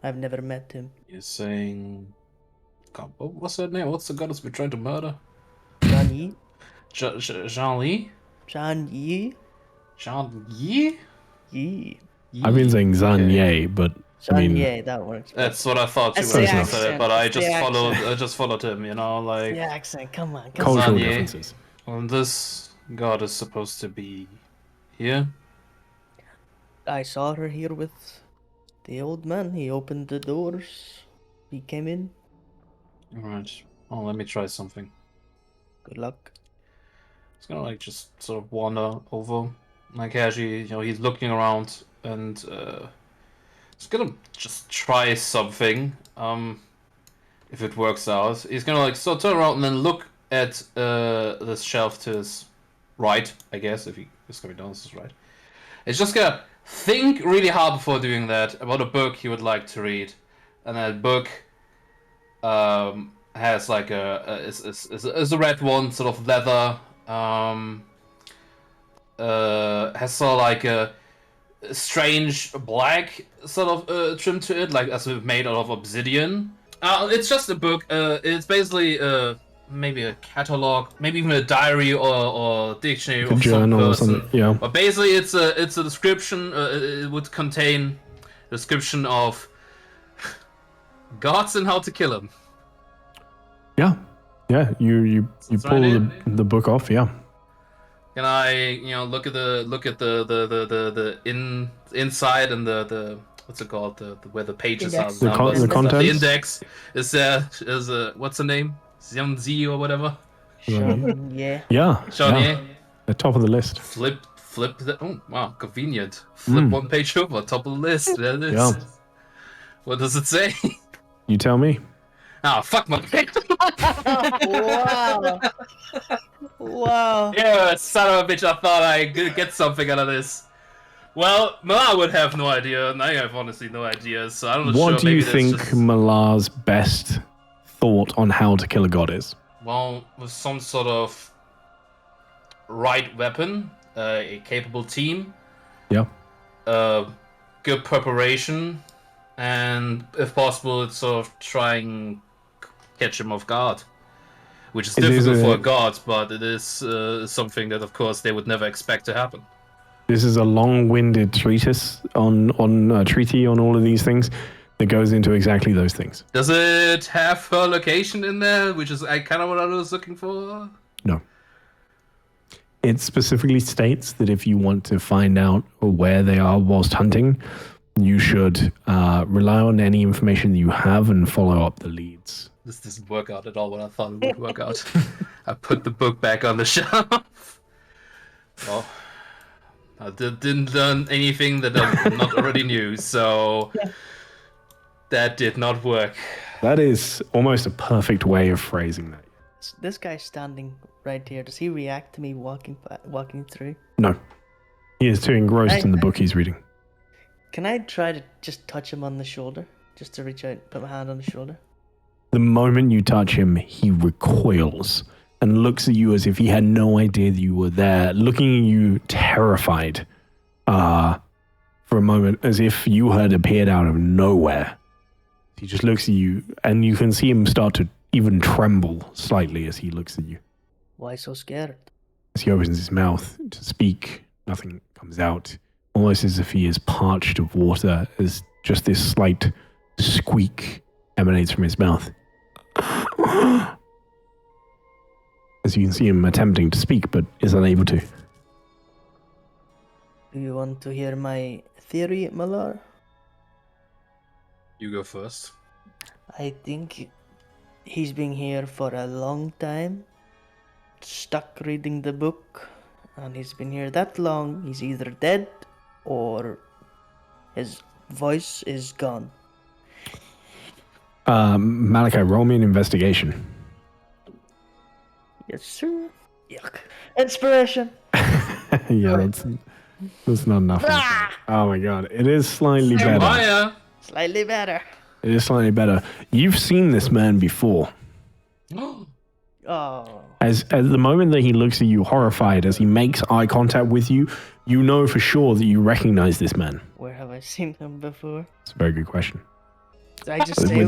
I've never met him. You're saying... God, what's that name? What's the goddess we're trying to murder? Jean Yi? Jean-Li? Jean Yi? Jean-Yi? Yi. I've been saying Zan Okay. Ye, but Jean I mean, Yi, that works. That's what I thought too That's when the I said it, accent. but I That's the just followed him, you know, like... The accent, come on. cultural Zan Ye. differences. Well, this god is supposed to be here. I saw her here with the old man. He opened the doors. He came in. Alright. Oh, let me try something. Good luck. He's gonna like just sort of wander over, like casually, you know, he's looking around and he's gonna just try something. If it works out, he's gonna like sort of turn around and then look at this shelf to his right, I guess, if he is coming down to his right. It's just gonna think really hard before doing that about a book he would like to read, and that book has like is a red one, sort of leather. Has sort of like a strange black sort of trim to it, like as if made out of obsidian. It's just a book. It's basically maybe a catalog, maybe even a diary or dictionary A of some journal or person. something. Yeah. But basically, it's a description. It would contain a description of gods and how to kill them. Yeah. Yeah. You That's pull right, the book off. Yeah. Can I, look at the inside and the what's it called, the where the pages Index. are, The numbers and stuff. contents? The index is what's the name, Xianzi or whatever. Sean, yeah. Yeah. Shawnee. The top of the list. Flip the, oh wow, convenient. Flip one page over, top of the list. There it is. Yeah. What does it say? You tell me. Ah, fuck my Wow. Wow. Yeah, son of a bitch, I thought I could get something out of this. Well, Mala would have no idea, and I have honestly no idea, so I'm not sure. What do you maybe that's think just... Malar's best thought on how to kill a god is? Well, with some sort of right weapon, a capable team, Yeah. good preparation, and if possible, it's sort of try and catch him off guard. Which is difficult for a god, but it is something that, of course, they would never expect to happen. This is a long-winded treatise on treaty on all of these things that goes into exactly those things. Does it have her location in there, which is kind of what I was looking for? No. It specifically states that if you want to find out where they are whilst hunting, you should rely on any information that you have and follow up the leads. This doesn't work out at all what I thought it would work out. I put the book back on the shelf. Well, I didn't learn anything that I not already knew, so that did not work. That is almost a perfect way of phrasing that. This guy's standing right here. Does he react to me walking through? No. He is too engrossed in the book he's reading. Can I try to just touch him on the shoulder? Just to reach out, put my hand on the shoulder? The moment you touch him, he recoils and looks at you as if he had no idea that you were there, looking at you terrified for a moment, as if you had appeared out of nowhere. He just looks at you, and you can see him start to even tremble slightly as he looks at you. Why so scared? As he opens his mouth to speak, nothing comes out, almost as if he is parched of water, as just this slight squeak emanates from his mouth. As you can see him attempting to speak, but is unable to. Do you want to hear my theory, Malar? You go first. I think he's been here for a long time, stuck reading the book, and he's been here that long, he's either dead or his voice is gone. Malachi, roll me an investigation. Yes, sir. Yuck. Inspiration. Yeah, that's not enough. Oh my god, it is slightly better. Fire! Slightly better. It is slightly better. You've seen this man before. Oh. As at the moment that he looks at you horrified, as he makes eye contact with you, you know for sure that you recognize this man. Where have I seen him before? It's a very good question. Did I just say...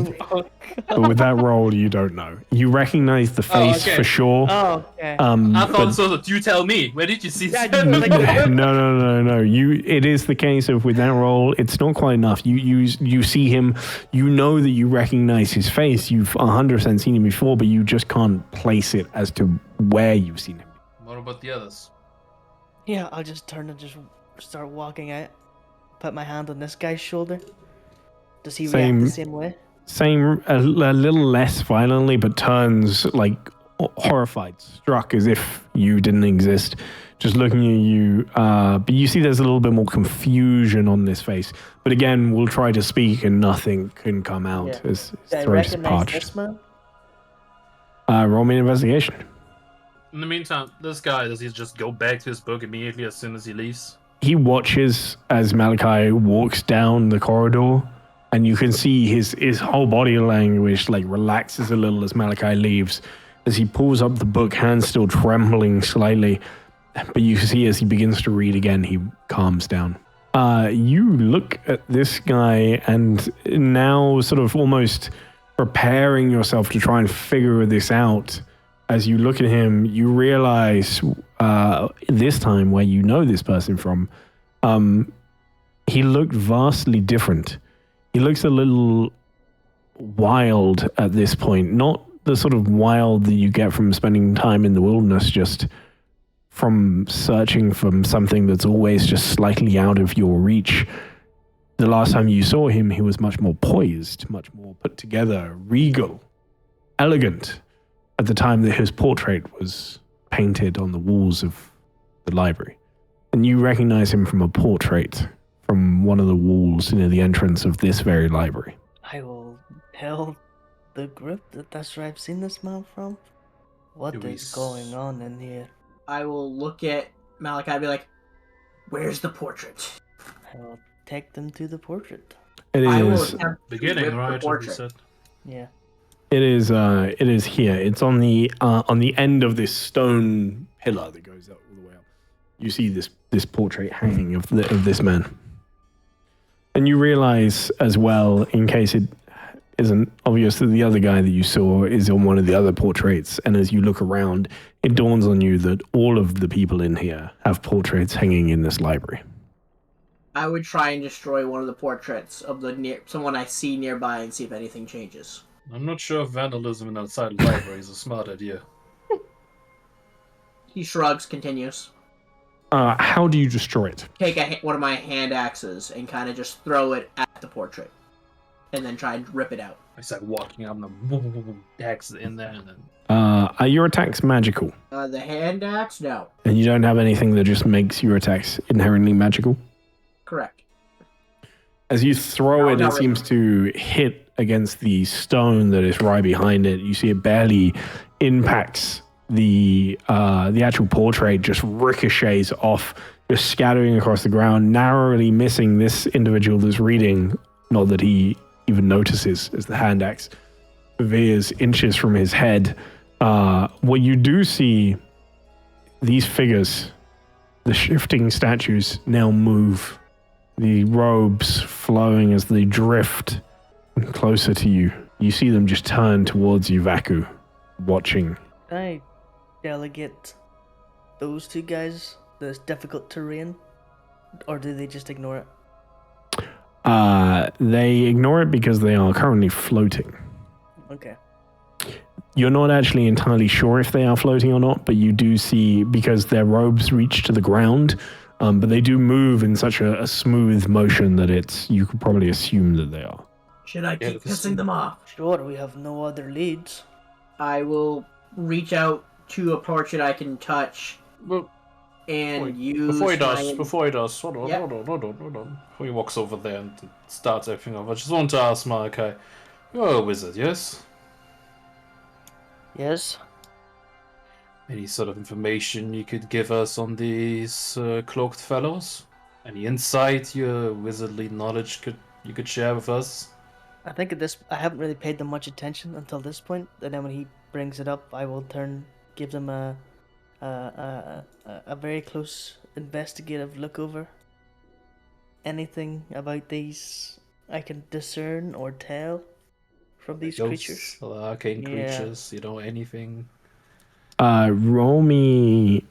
But with that roll, you don't know. You recognize the face okay. for sure. Oh, okay. I thought so that you tell me. Where did you see Yeah, that? No. It is the case of with that roll, it's not quite enough. You see him, you know that you recognize his face. You've 100% seen him before, but you just can't place it as to where you've seen him. What about the others? Yeah, I'll just turn and just start walking out. Put my hand on this guy's shoulder. Does he react the same way? Same, a little less violently, but turns like horrified, struck as if you didn't exist, just looking at you. But you see there's a little bit more confusion on this face. But again, we'll try to speak and nothing can come out as his Do I throat is recognize parched. this man? Roll me an investigation. In the meantime, this guy, does he just go back to his book immediately as soon as he leaves? He watches as Malachi walks down the corridor, and you can see his whole body language like relaxes a little as Malachi leaves. As he pulls up the book, hands still trembling slightly, but you can see as he begins to read again, he calms down. You look at this guy and now sort of almost preparing yourself to try and figure this out. As you look at him, you realize this time where you know this person from, he looked vastly different. He looks a little wild at this point, not the sort of wild that you get from spending time in the wilderness, just from searching for something that's always just slightly out of your reach. The last time you saw him, he was much more poised, much more put together, regal, elegant, at the time that his portrait was painted on the walls of the library. And you recognize him from a portrait from one of the walls near the entrance of this very library. I will tell the group that that's where I've seen this man from. What is going on in here? I will look at Malachi and be like, "Where's the portrait?" I will take them to the portrait. It I will is attempt to Beginning, rip the right? portrait. You said. Yeah. it is here. It's on the end of this stone pillar that goes up all the way up. You see this portrait hanging of this man. And you realize as well, in case it isn't obvious, that the other guy that you saw is on one of the other portraits. And as you look around, it dawns on you that all of the people in here have portraits hanging in this library. I would try and destroy one of the portraits of someone I see nearby and see if anything changes. I'm not sure if vandalism in outside library is a smart idea. He shrugs, continues. How do you destroy it? Take one of my hand axes and kind of just throw it at the portrait. And then try and rip it out. I start walking up and axe in there and then... Are your attacks magical? The hand axe? No. And you don't have anything that just makes your attacks inherently magical? Correct. As you throw it, it seems to hit against the stone that is right behind it. You see it barely impacts the actual portrait, just ricochets off, just scattering across the ground, narrowly missing this individual that's reading. Not that he even notices as the hand axe veers inches from his head. What you do see, these figures, the shifting statues, now move. The robes flowing as they drift closer to you. You see them just turn towards you, Vaku, watching. Can I delegate those two guys this difficult terrain? Or do they just ignore it? They ignore it because they are currently floating. Okay. You're not actually entirely sure if they are floating or not, but you do see, because their robes reach to the ground, but they do move in such a smooth motion that you could probably assume that they are. Should I keep pissing them off? Sure, we have no other leads. I will reach out to a portrait I can touch Well, and use before he does, hold on. Before he walks over there and starts everything off, I just want to ask Malachi, you're a wizard, yes? Yes? Any sort of information you could give us on these cloaked fellows? Any insight your wizardly knowledge you could share with us? I think I haven't really paid them much attention until this point, and then when he brings it up, I will give them a very close investigative look over. Anything about these I can discern or tell from these creatures? Arcane creatures, you know, anything? Roll me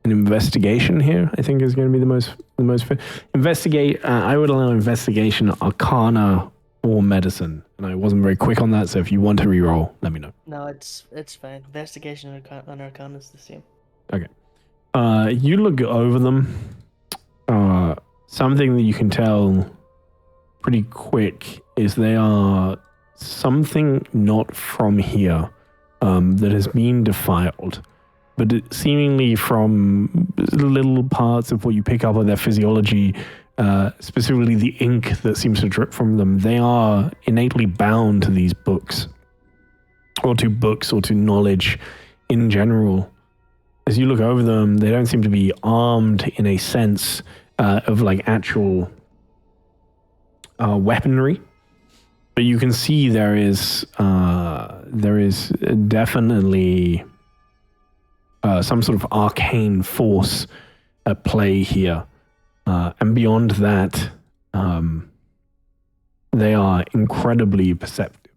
an investigation here. I think is going to be the most fit. Investigate. I would allow investigation, Arcana, or medicine, and I wasn't very quick on that. So if you want to reroll, let me know. No, it's fine. Investigation and Arcana is the same. Okay. You look over them. Something that you can tell pretty quick is they are something not from here that has been defiled, but seemingly from little parts of what you pick up of their physiology, specifically the ink that seems to drip from them. They are innately bound to these books, or to knowledge in general. As you look over them, they don't seem to be armed in a sense of like actual weaponry, but you can see there is definitely some sort of arcane force at play here, and beyond that, they are incredibly perceptive.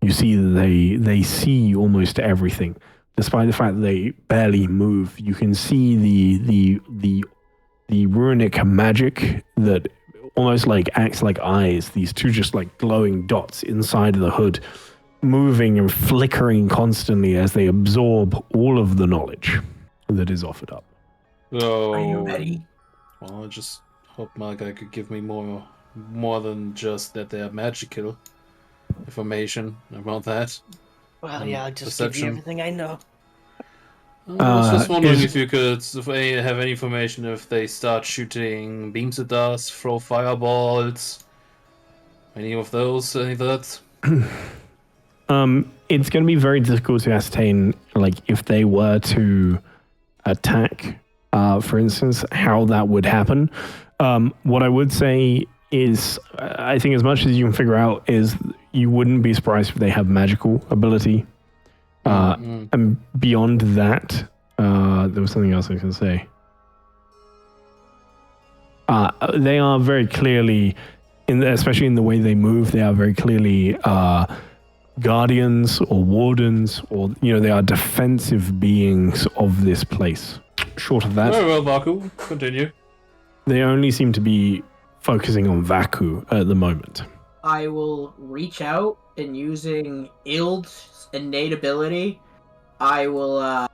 You see that they see almost everything, despite the fact that they barely move. You can see the runic magic that almost like acts like eyes, these two just like glowing dots inside of the hood, moving and flickering constantly as they absorb all of the knowledge that is offered up. So, Are you ready? Well, I just hope Malachi could give me more than just that they are magical information about that. Well, yeah, I'll just give you everything I know. I was just wondering if you could have any information if they start shooting beams at us, throw fireballs, any of that. It's going to be very difficult to ascertain, like, if they were to attack, for instance, how that would happen. What I would say is, I think as much as you can figure out is you wouldn't be surprised if they have magical ability. And beyond that, there was something else I was going to say. They are very clearly, especially in the way they move, they are very clearly guardians or wardens, or they are defensive beings of this place. Short of that, Very well, Vaku. Continue. they only seem to be focusing on Vaku at the moment. I will reach out and using Ild's innate ability, I will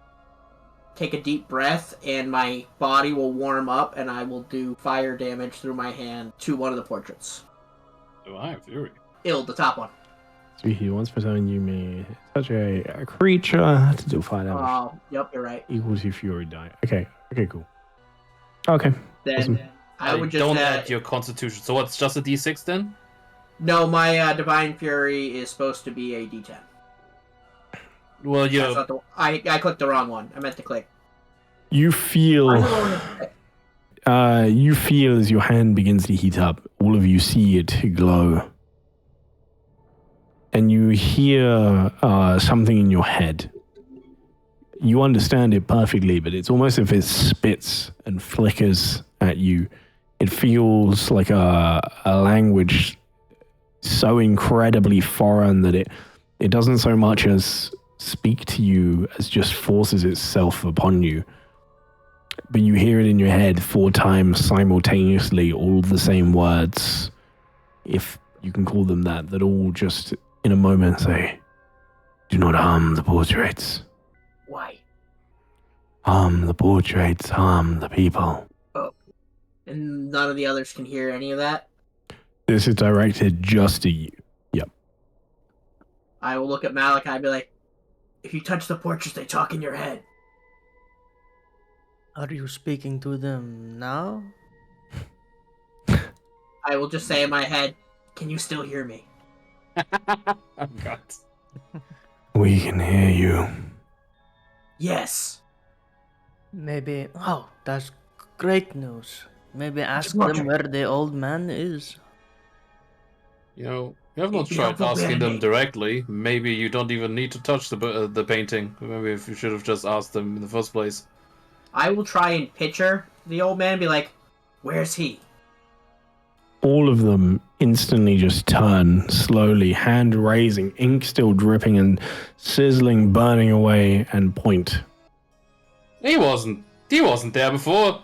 take a deep breath and my body will warm up and I will do fire damage through my hand to one of the portraits. Oh, I have fury. Ild, the top one. So he once per turn you may touch a creature to do fire damage Oh, yep, you're right. equal to fury die. Okay, cool. Okay. Then Awesome. I would just don't add your constitution. So what's just a d6 then? No, my divine fury is supposed to be a D10. Well, That's not the, I clicked the wrong one. I meant to click. You feel as your hand begins to heat up, all of you see it glow. And you hear something in your head. You understand it perfectly, but it's almost as if it spits and flickers at you. It feels like a language so incredibly foreign that it doesn't so much as speak to you as just forces itself upon you. but you hear it in your head 4 times simultaneously, all the same words, if you can call them that all just in a moment say, "Do not harm the portraits. Why? Harm the portraits, harm the people." Oh. And none of the others can hear any of that? This is directed just to you. Yep. I will look at Malachi and be like, if you touch the portraits, they talk in your head. Are you speaking to them now? I will just say in my head, can you still hear me? Oh God. We can hear you. Yes. Maybe. Oh, that's great news. Maybe ask Roger. them where the old man is. You know, you have not It'd be tried helpful if we had asking a them name. directly. Maybe you don't even need to touch the painting. Maybe if you should have just asked them in the first place. I will try and picture the old man and be like, where's he? All of them instantly just turn slowly, hand raising, ink still dripping and sizzling, burning away, and point. He wasn't there before.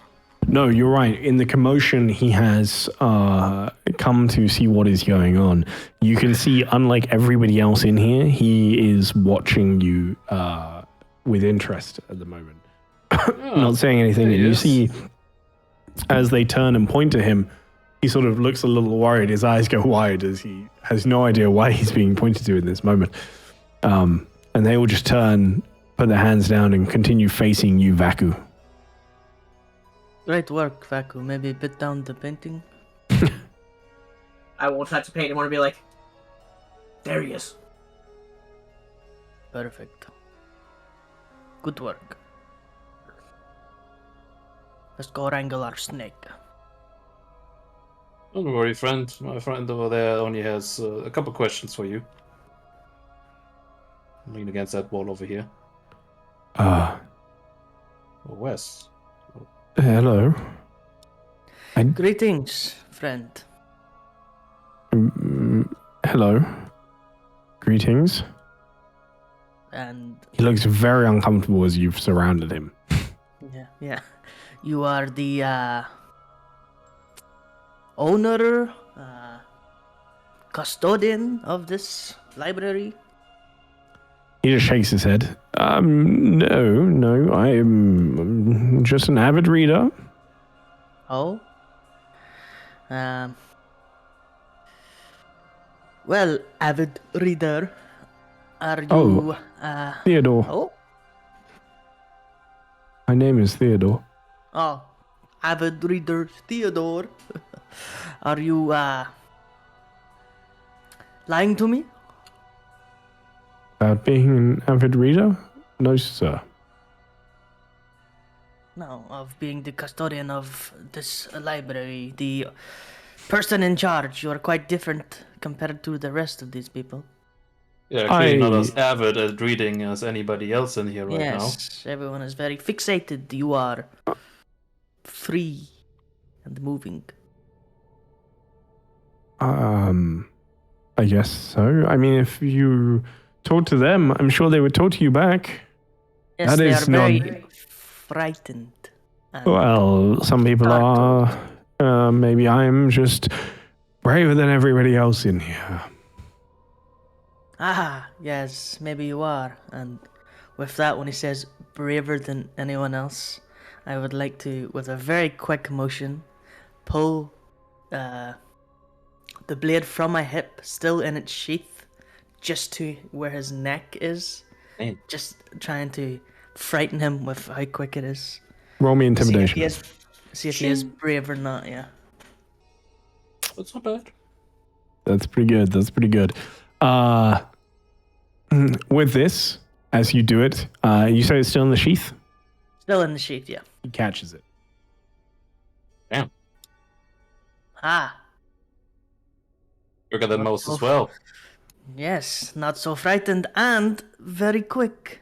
No, you're right. In the commotion, he has come to see what is going on. You can see, unlike everybody else in here, he is watching you with interest at the moment. Not saying anything, and you see, as they turn and point to him, he sort of looks a little worried. His eyes go wide as he has no idea why he's being pointed to in this moment. And they will just turn, put their hands down, and continue facing you, Vaku. Great work, Vaku. Maybe put down the painting. I won't touch the paint. I want to be like, there he is. Perfect. Good work. Let's go wrangle our snake. Don't worry, friend. My friend over there only has a couple questions for you. Lean against that wall over here. Oh, Wes. Hello. Greetings, friend. Hello. Greetings. And He looks very uncomfortable as you've surrounded him. yeah. You are the owner, custodian of this library? He just shakes his head. No, I'm just an avid reader. Oh? Well, avid reader, are you... Theodore. Oh? My name is Theodore. Oh, avid reader Theodore. Are you, lying to me? About being an avid reader? No, sir. No, of being the custodian of this library, the person in charge. You are quite different compared to the rest of these people. Yeah, actually not as avid at reading as anybody else in here right now. Yes, everyone is very fixated. You are free and moving. I guess so. I mean, if you talk to them, I'm sure they would talk to you back. Yes, That they is are very frightened. And Well, some people are. Maybe I'm just braver than everybody else in here. yes, maybe you are. And with that, when he says braver than anyone else, I would like to, with a very quick motion, pull the blade from my hip, still in its sheath, just to where his neck is. Man. Just trying to frighten him with how quick it is. Roll me intimidation. See if he is brave or not, yeah. That's not bad. That's pretty good. With this, as you do it, you say it's still in the sheath? Still in the sheath, yeah. He catches it. Damn. Look at the mouse as well. Yes, not so frightened and very quick.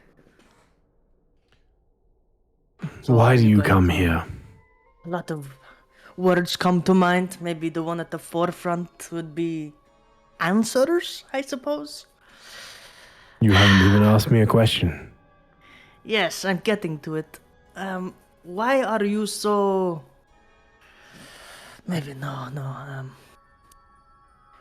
So Why do you come here? A lot of words come to mind. Maybe the one at the forefront would be answers, I suppose. You haven't even asked me a question. Yes, I'm getting to it. why are you so... Maybe no.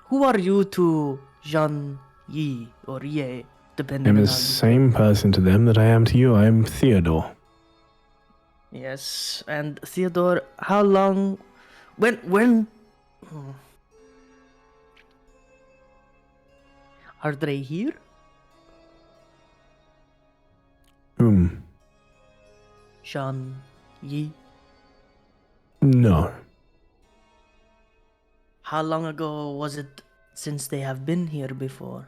Who are you to Jean Yi or Ye, depending I'm on the how you... same person to them that I am to you. I am Theodore. Yes, and Theodore, how long... When... Are they here? Whom? Jean Yi? No. How long ago was it since they have been here before?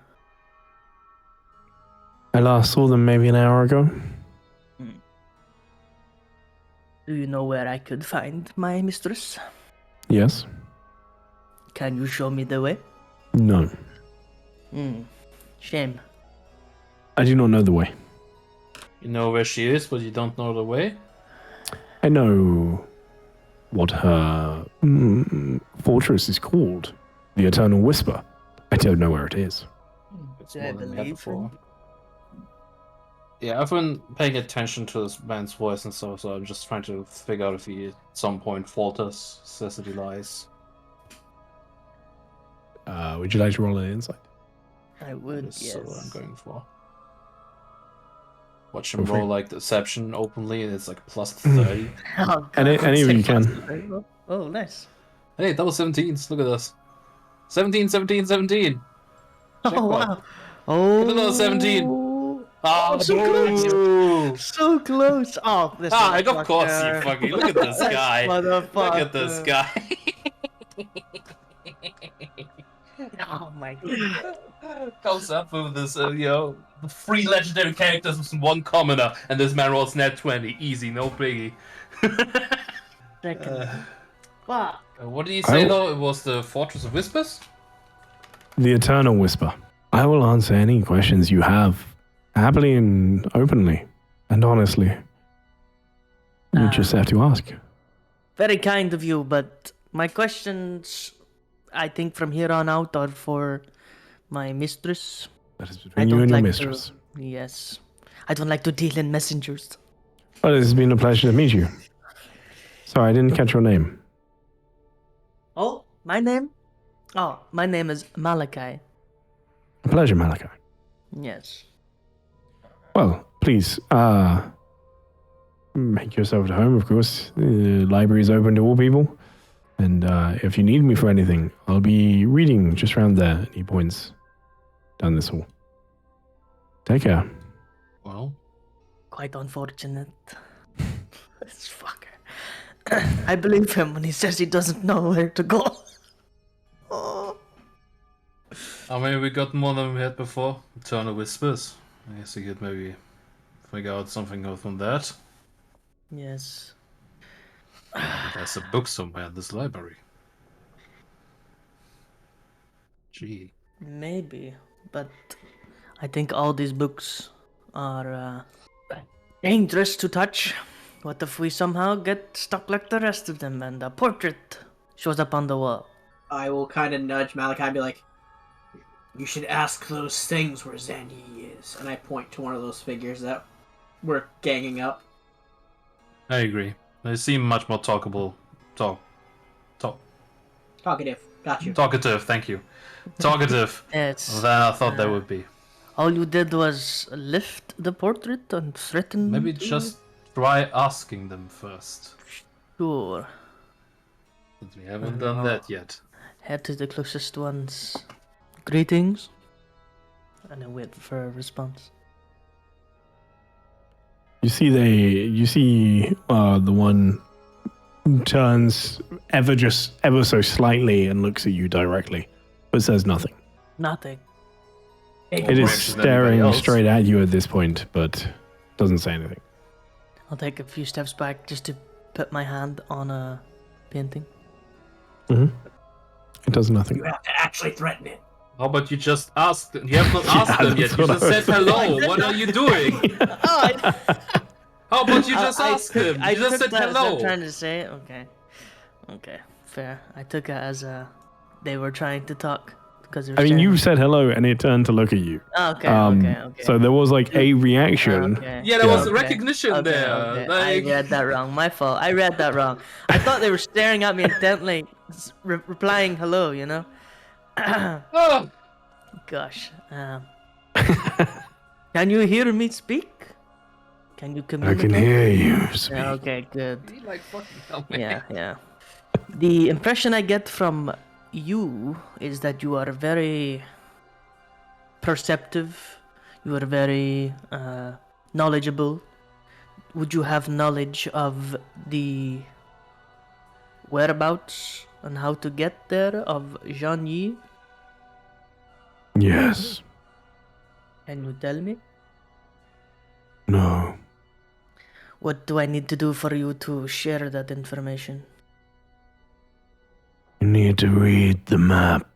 I last saw them maybe an hour ago. Do you know where I could find my mistress? Yes. Can you show me the way? No. Shame. I do not know the way. You know where she is, but you don't know the way? I know what her fortress is called. The Eternal Whisper. I don't know where it is. It's Do I more than we had believe before. him? Yeah, I've been paying attention to this man's voice and stuff, so I'm just trying to figure out if he at some point falters, says that he lies. Would you like to roll an insight? I would, That's yes. what I'm going for. Watch Go him for roll it. like Deception openly, and it's like plus 30. Oh, Any God. of you can. Oh, nice. Hey, double 17s, look at this. 17, 17, 17! Oh, Jackpot. wow. Oh. Get another 17. Oh, so close. boo! So close. Oh, this Ah, of course you motherfucker. fucking look at this guy. Look at this Motherfucker. guy. Oh, my God. Comes up with this, the 3 legendary characters with 1 commoner, and this man rolls net 20. Easy, no biggie. Second. Wow. What did he say I- though? It was the Fortress of Whispers? The Eternal Whisper. I will answer any questions you have, happily and openly, and honestly. You just have to ask. Very kind of you, but my questions, I think from here on out, are for my mistress. That is I between you don't and your like mistress. to... Yes. I don't like to deal in messengers. Well, it has been a pleasure to meet you. Sorry, I didn't catch your name. Oh, my name? Oh, my name is Malachi. A pleasure, Malachi. Yes. Well, please, make yourself at home, of course. The library is open to all people. And if you need me for anything, I'll be reading just around there. And he points down this hall. Take care. Well, Quite unfortunate. This fucker. I believe him when he says he doesn't know where to go. Oh. I mean, we got more than we had before. Eternal Whispers. I guess we could maybe figure out something from that. Yes. There's a book somewhere in this library. Gee. Maybe, but I think all these books are dangerous to touch. What if we somehow get stuck like the rest of them and a portrait shows up on the wall? I will kind of nudge Malachi and be like, "You should ask those things where Zanyi is." And I point to one of those figures that were ganging up. I agree. They seem much more talkable. Talkative. Got you. Talkative, thank you. Talkative Yes. than I thought they would be. All you did was lift the portrait and threaten. Maybe to- just try asking them first. Sure. But we haven't done that yet. Head to the closest ones. Greetings. And then wait for a response. You see the one turns ever so slightly and looks at you directly, but says nothing. Nothing. It is More reaction than anybody staring else. straight at you at this point, but doesn't say anything. I'll take a few steps back just to put my hand on a painting. It does nothing. You have to actually threaten it. How about you just ask them? You have not asked them yet. that's You what just I said hello. What are you doing? How about you just ask them? You just said that as hello. I'm trying to say it. Okay, fair. I took it as they were trying to talk. because I mean, you said hello and it turned to look at you. Okay. So there was like a reaction. Okay. Yeah, there was Okay. recognition there. Okay. Like... I read that wrong. My fault. I read that wrong. I thought they were staring at me intently, replying hello. You know. Oh, Gosh. Can you hear me speak? Can you I communicate? can hear you speak. Yeah, okay, good. he like fucking hell, man. Yeah. The impression I get from you is that you are very perceptive. You are very knowledgeable. Would you have knowledge of the whereabouts and how to get there of Jean Yi? Yes. Can you tell me? No. What do I need to do for you to share that information? You need to read the map.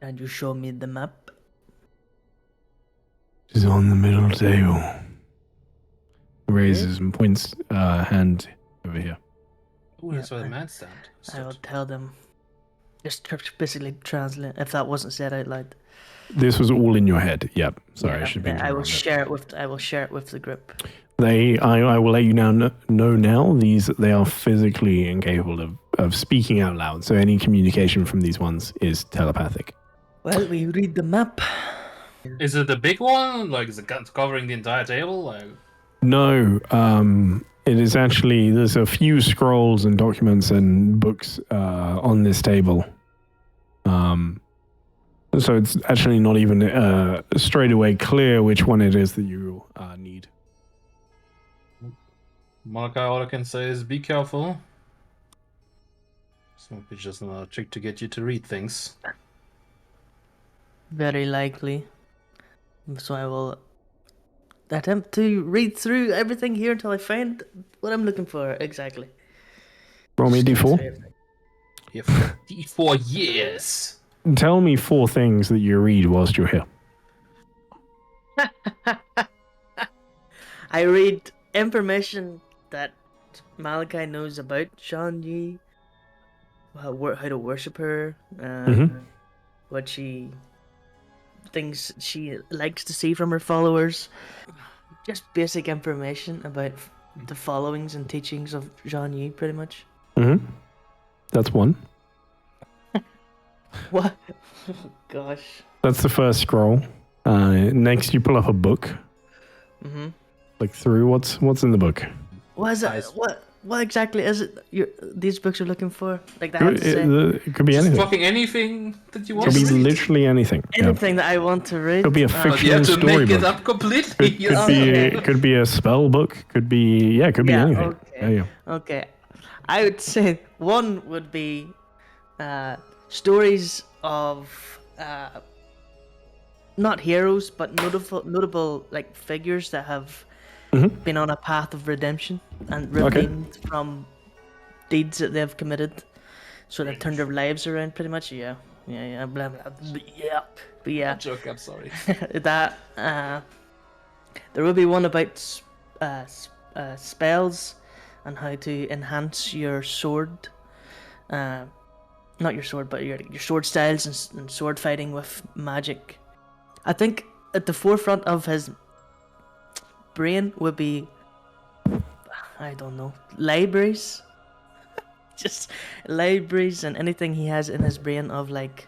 Can you show me the map? It's on the middle table. Raises and points hand over here. Oh, that's where the man stand. I will tell them. Just basically translate if that wasn't said out loud. This was all in your head. Yep. Sorry, I should have been. I will share it with. I will share it with the group. I will let you know now. They are physically incapable of speaking out loud. So any communication from these ones is telepathic. Well, we read the map. Is it the big one? Like, is it covering the entire table? Like... No, it is actually, there's a few scrolls and documents and books on this table. So it's actually not even straight away clear which one it is that you need. Malachi, all I can say is be careful. This might be just another trick to get you to read things. Very likely. So I will attempt to read through everything here until I find what I'm looking for exactly. Roll me a d4. Here for D4 years. Tell me 4 things that you read whilst you're here. I read information that Malachi knows about Shan Yi, how to worship her, what she things she likes to see from her followers, just basic information about the followings and teachings of Jean Yi, pretty much. That's 1. What? Oh, gosh. That's the first scroll. Next, you pull up a book. Look through what's in the book. What is it? What exactly is it? These books are looking for? Like that. It could be Just anything. fucking anything that you want. It could to be read. literally anything. Anything that I want to read. Could be a But you fictional have to make storybook. it up completely. Could be a spell book. Could be anything. Okay. Yeah. Okay. I would say one would be stories of not heroes but notable like figures that have been on a path of redemption and redeemed from deeds that they've committed, so they've turned their lives around pretty much. Yeah, blah, blah, but yeah. Joke, I'm sorry. That there will be one about spells and how to enhance your sword, not your sword, but your sword styles and sword fighting with magic. I think at the forefront of his brain would be, I don't know, libraries. Just libraries and anything he has in his brain of like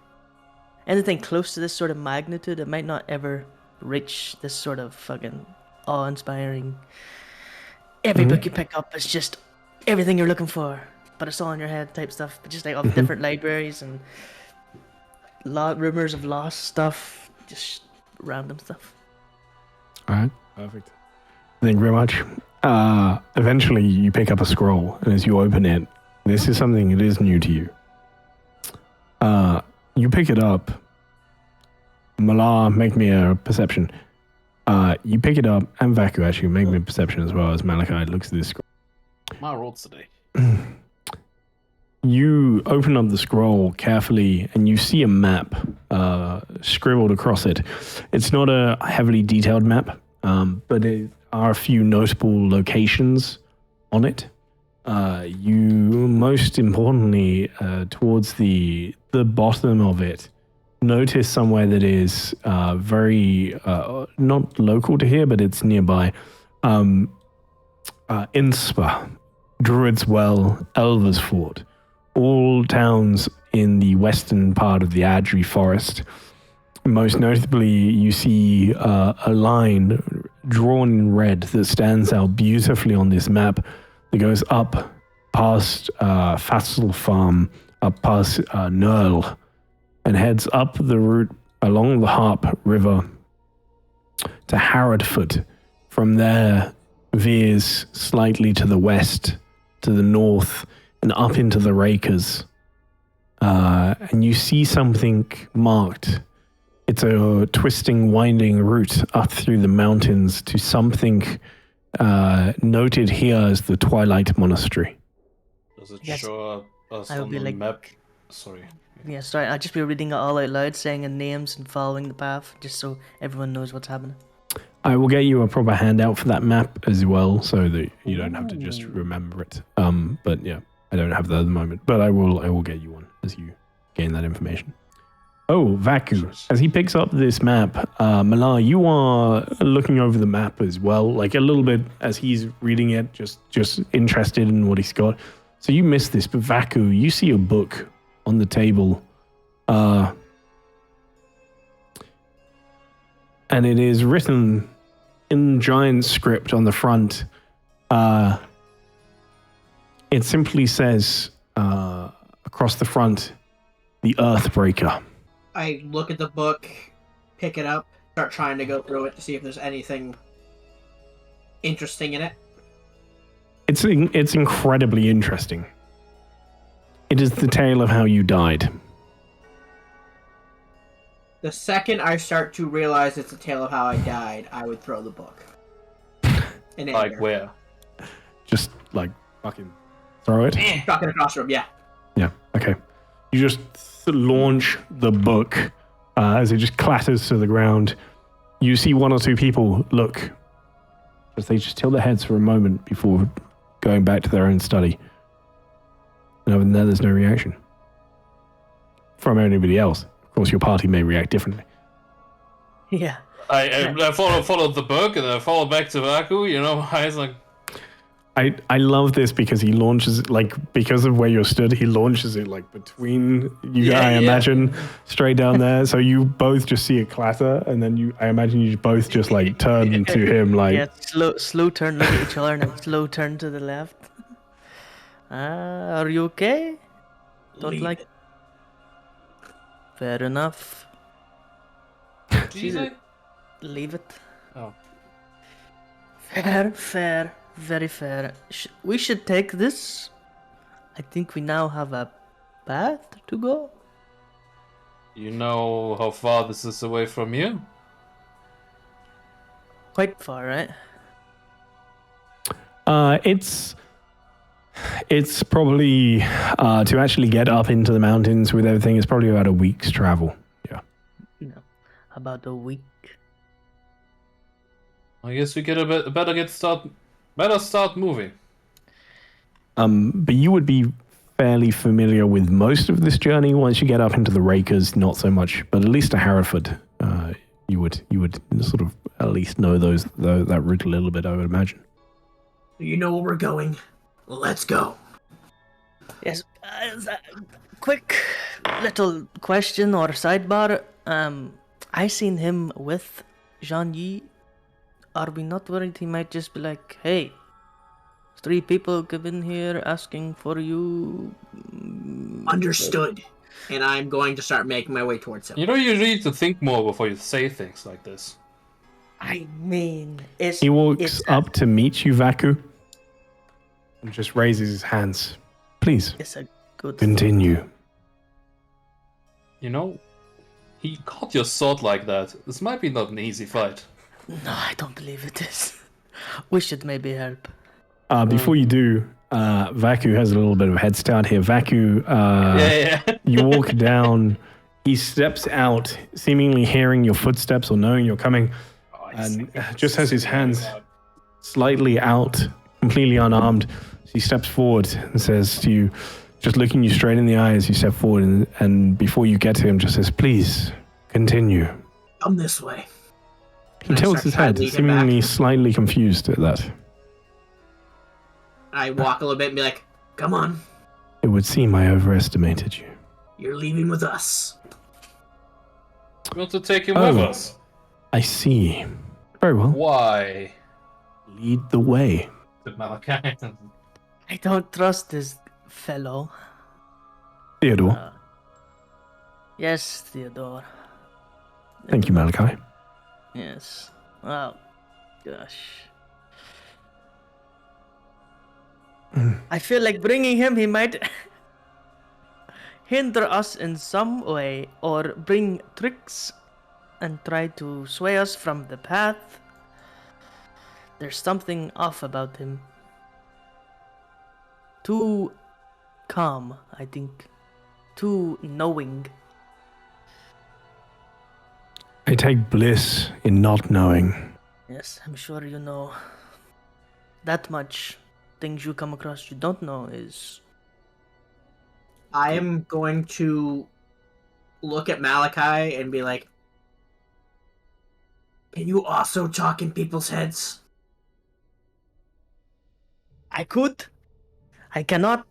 anything close to this sort of magnitude. It might not ever reach this sort of fucking awe-inspiring. Every book you pick up is just everything you're looking for, but it's all in your head type stuff. But just like of different libraries and rumors of lost stuff, just random stuff. All right. Perfect. Thank you very much. Eventually, you pick up a scroll, and as you open it, this is something that is new to you. You pick it up. Malar, make me a perception. You pick it up, and Vaku actually make me a perception as well as Malachi looks at this scroll. My rolls today. You open up the scroll carefully, and you see a map scribbled across it. It's not a heavily detailed map, but there are a few notable locations on it. You, most importantly, towards the the bottom of it, notice somewhere that is very not local to here, but it's nearby. Inspa, Druid's Well, Elver's Fort, all towns in the western part of the Adri Forest. Most notably, you see a line drawn in red that stands out beautifully on this map that goes up past Fassel Farm, up past Nerl, and heads up the route along the Harp River to Harrodfoot. From there, veers slightly to the west, to the north, and up into the Rakers. And you see something marked. It's a twisting, winding route up through the mountains to something noted here as the Twilight Monastery. Does it Yes. show us I would on be the like- map? Sorry. Yeah, sorry, I'll just be reading it all out loud, saying the names and following the path, just so everyone knows what's happening. I will get you a proper handout for that map as well, so that you don't have to just remember it. But yeah, I don't have that at the moment. But I will get you one as you gain that information. Oh, Vaku. As he picks up this map, Malar, you are looking over the map as well, like a little bit as he's reading it, just interested in what he's got. So you missed this, but Vaku, you see a book on the table. And it is written in giant script on the front. It simply says across the front, the Earthbreaker. I look at the book, pick it up, start trying to go through it to see if there's anything interesting in it. It's incredibly interesting. It is the tale of how you died. The second I start to realize it's a tale of how I died, I would throw the book. In Like anger. where? Just like fucking throw it. Stuck in across the room, yeah. Yeah, okay. You just launch the book as it just clatters to the ground. You see one or two people look as they just tilt their heads for a moment before going back to their own study. And other than that, there's no reaction from anybody else. Of course, your party may react differently. Yeah. I followed the book and I followed back to Vaku, you know, I was like, I love this because he launches it, like, because of where you're stood, he launches it like between you, Yeah, I yeah. imagine, straight down there. So you both just see it clatter, and then I imagine you both just like turn to him like, Yeah, slow turn, look at each other, and then slow turn to the left. Are you okay? Don't Leave like. it. Fair enough. Jesus. Leave it. Oh. Fair, very fair. We should take this. I think we now have a path to go. You know how far this is away from you? Quite far, right? it's probably to actually get up into the mountains with everything. It's probably about a week's travel. Yeah. No, about a week. I guess we better start moving. But you would be fairly familiar with most of this journey once you get up into the Rakers. Not so much, but at least to Hereford, you would sort of at least know that route a little bit, I would imagine. You know where we're going. Let's go. Yes. Quick little question or sidebar. I seen him with Jean Yi. Are we not worried he might just be like, hey, 3 people come in here asking for you? Understood. And I'm going to start making my way towards him. You know, you need to think more before you say things like this. I mean, it's... He walks it's up to meet you, Vaku, and just raises his hands. Please, It's a good... continue. You know, he caught your sword like that. This might be not an easy fight. No, I don't believe it is. We should maybe help. Before you do, Vaku has a little bit of a head start here. Vaku, Yeah. you walk down. He steps out, seemingly hearing your footsteps or knowing you're coming, and just has his hands slightly out, completely unarmed. So he steps forward and says to you, just looking you straight in the eye as you step forward, and before you get to him, just says, "Please continue." Come this way. He tilts his head, seemingly slightly confused at that. I walk a little bit and be like, come on. It would seem I overestimated you. You're leaving with us. We want to take him with us. I see. Very well. Why? Lead the way. To Malachi. I don't trust this fellow. Theodore. Yes, Theodore. Thank you, Malachi. Yes. Oh, gosh. I feel like bringing him, he might hinder us in some way or bring tricks and try to sway us from the path. There's something off about him. Too calm, I think. Too knowing. I take bliss in not knowing. Yes, I'm sure you know that much. Things you come across you don't know is... I am going to look at Malachi and be like, can you also talk in people's heads? I could. I cannot.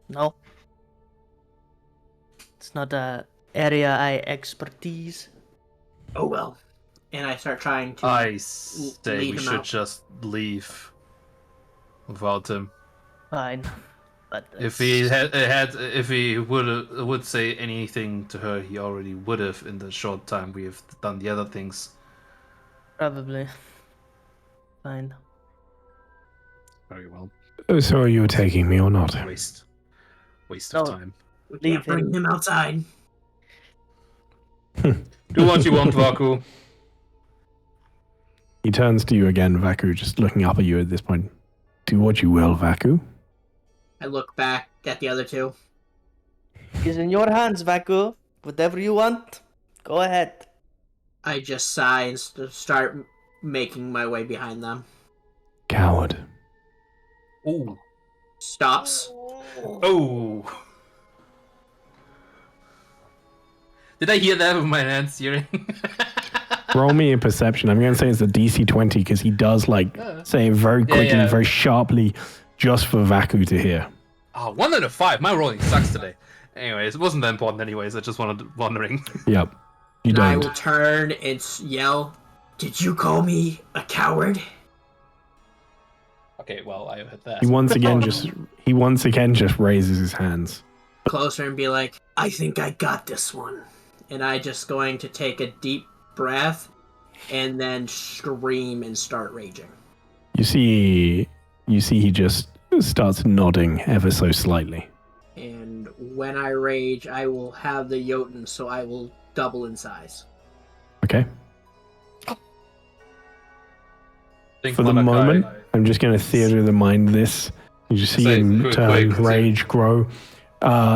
No. It's not a area I expertise. Oh well. And I start trying to I say lead we him should out. just leave without him. Fine. But If he if he would say anything to her, he already would have in the short time we have done the other things. probably. Fine. Very well. So are you taking me or not? Waste of No. time. We Leave can't bring him outside. Do what you want, Vaku. He turns to you again, Vaku, just looking up at you at this point. Do what you will, Vaku. I look back at the other two. It's in your hands, Vaku. Whatever you want, go ahead. I just sigh and start making my way behind them. Coward. Ooh. Stops. Oh. Did I hear that with my hands hearing? Roll me a perception. I'm going to say it's a DC 20 because he does say it very quickly, very sharply, just for Vaku to hear. Oh, 1 out of 5. My rolling sucks today. Anyways, it wasn't that important anyways. I just wanted wondering. Yep. You I don't. will turn and yell, "Did you call me a coward?" Okay, well, I heard that. He once again just raises his hands. Closer and be like, "I think I got this one." And I just going to take a deep breath and then scream and start raging. You see he just starts nodding ever so slightly. And when I rage, I will have the Jotun, so I will double in size. Okay. Think For the Malachi- moment, I'm just going to theater of the mind this. You just see Say him quick, turn, quick, rage grow.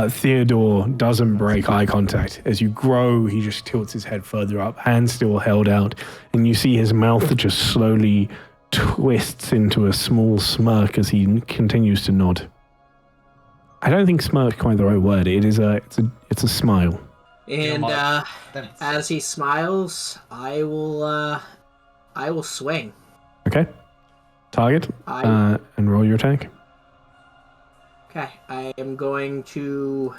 Theodore doesn't break eye contact. As you grow, he just tilts his head further up, hands still held out, and you see his mouth just slowly twists into a small smirk as he continues to nod. I don't think smirk is quite the right word. It's a smile. And as he smiles, I will swing. Okay. Target and roll your attack. Okay, I am going to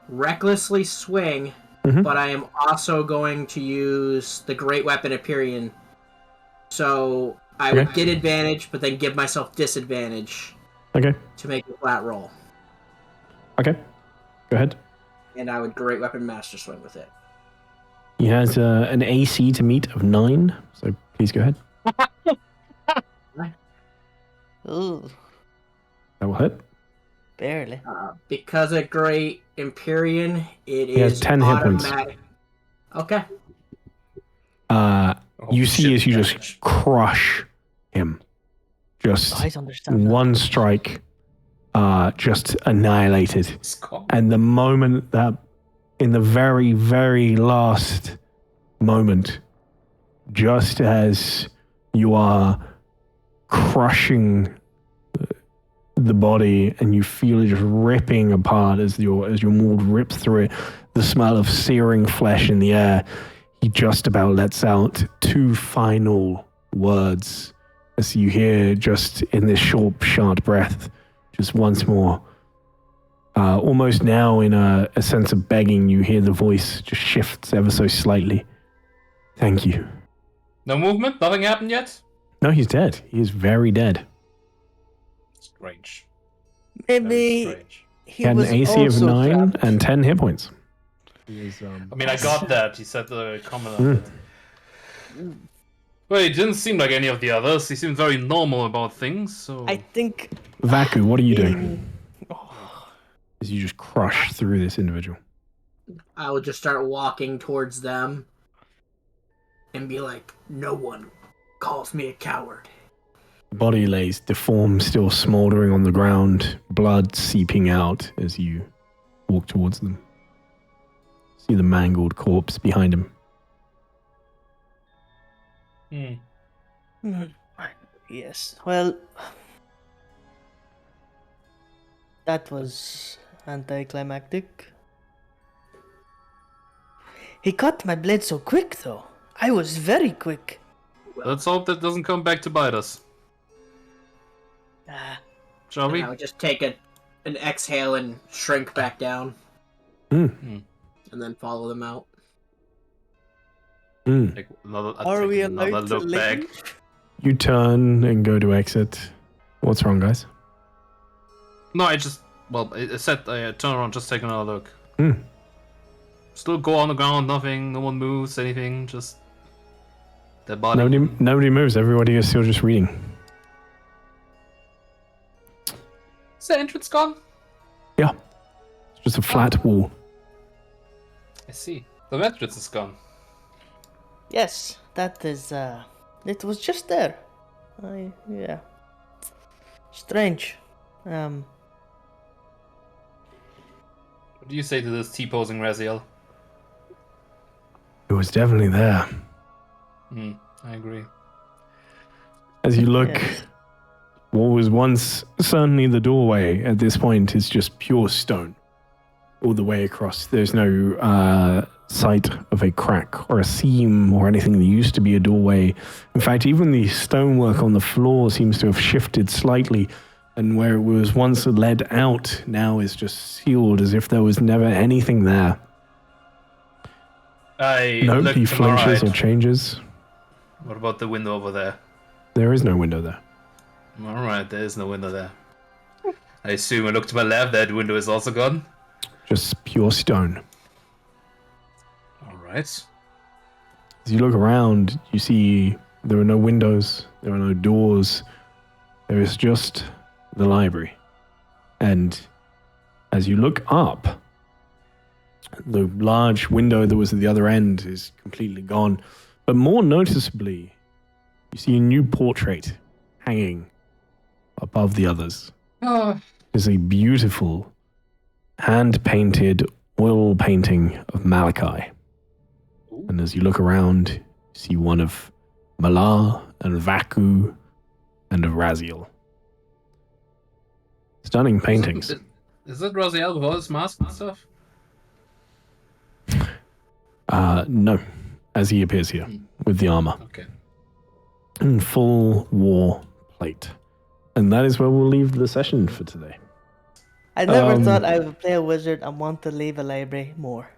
recklessly swing, but I am also going to use the Great Weapon of Pyrrhian. So I would get advantage, but then give myself disadvantage Okay. to make a flat roll. Okay. Go ahead. And I would Great Weapon Master Swing with it. He has an AC to meet of 9, so please go ahead. Ooh, That will hit. barely. Because of Great Empyrean, it He has is 10 hit points. automatic. Okay. You see as you just crush him. Just I understand. one strike, just annihilated. And the moment that, in the very, very last moment, just as you are crushing the body, and you feel it just ripping apart as your maul rips through it. The smell of searing flesh in the air. He just about lets out 2 final words as you hear, just in this short, sharp breath, just once more. Almost now in a sense of begging, you hear the voice just shifts ever so slightly. Thank you. No movement? Nothing happened yet? No, he's dead. He is very dead. Strange. Maybe Strange. He had an was AC of also 9 trapped. and 10 hit points. He is, I mean, I got that. He said the comment on it. Well, he didn't seem like any of the others. He seemed very normal about things, so... I think Vaku, what are you doing? As you just crush through this individual. I would just start walking towards them and be like, no one calls me a coward. The body lays deformed, still smoldering on the ground, blood seeping out as you walk towards them. See the mangled corpse behind him. Yes. Well, that was anticlimactic. He cut my blade so quick, though. I was very quick. Let's hope that doesn't come back to bite us. Shall we? I would just take an exhale and shrink back down. Mm. And then follow them out. Mm. Take another, Are take we another allowed to look back. leave? You turn and go to exit. What's wrong, guys? No, I said I turn around, just take another look. Mm. Still go on the ground, nothing, no one moves, anything, just their body. Nobody moves. Everybody is still just reading. Is the entrance gone? Yeah. It's just a flat wall. I see. The entrance is gone. Yes, that is, it was just there. Yeah. Strange. What do you say to this T-posing Raziel? It was definitely there. I agree. As you look, Yes. what was once certainly the doorway at this point is just pure stone all the way across. There's no sight of a crack or a seam or anything that used to be a doorway. In fact, even the stonework on the floor seems to have shifted slightly, and where it was once led out now is just sealed as if there was never anything there. Nobody flinches or changes. What about the window over there? There is no window there. Alright, there is no window there. I assume I look to my left, that window is also gone. Just pure stone. Alright. As you look around, you see there are no windows, there are no doors. There is just the library. And as you look up, the large window that was at the other end is completely gone. But more noticeably, you see a new portrait hanging above the others. It's a beautiful, hand-painted oil painting of Malachi. And as you look around, you see one of Malar and Vaku and of Raziel. Stunning paintings. Is that Raziel with all his mask and stuff? No, as he appears here with the armor. Okay. In full war plate. And that is where we'll leave the session for today. I never thought I would play a wizard and want to leave a library more.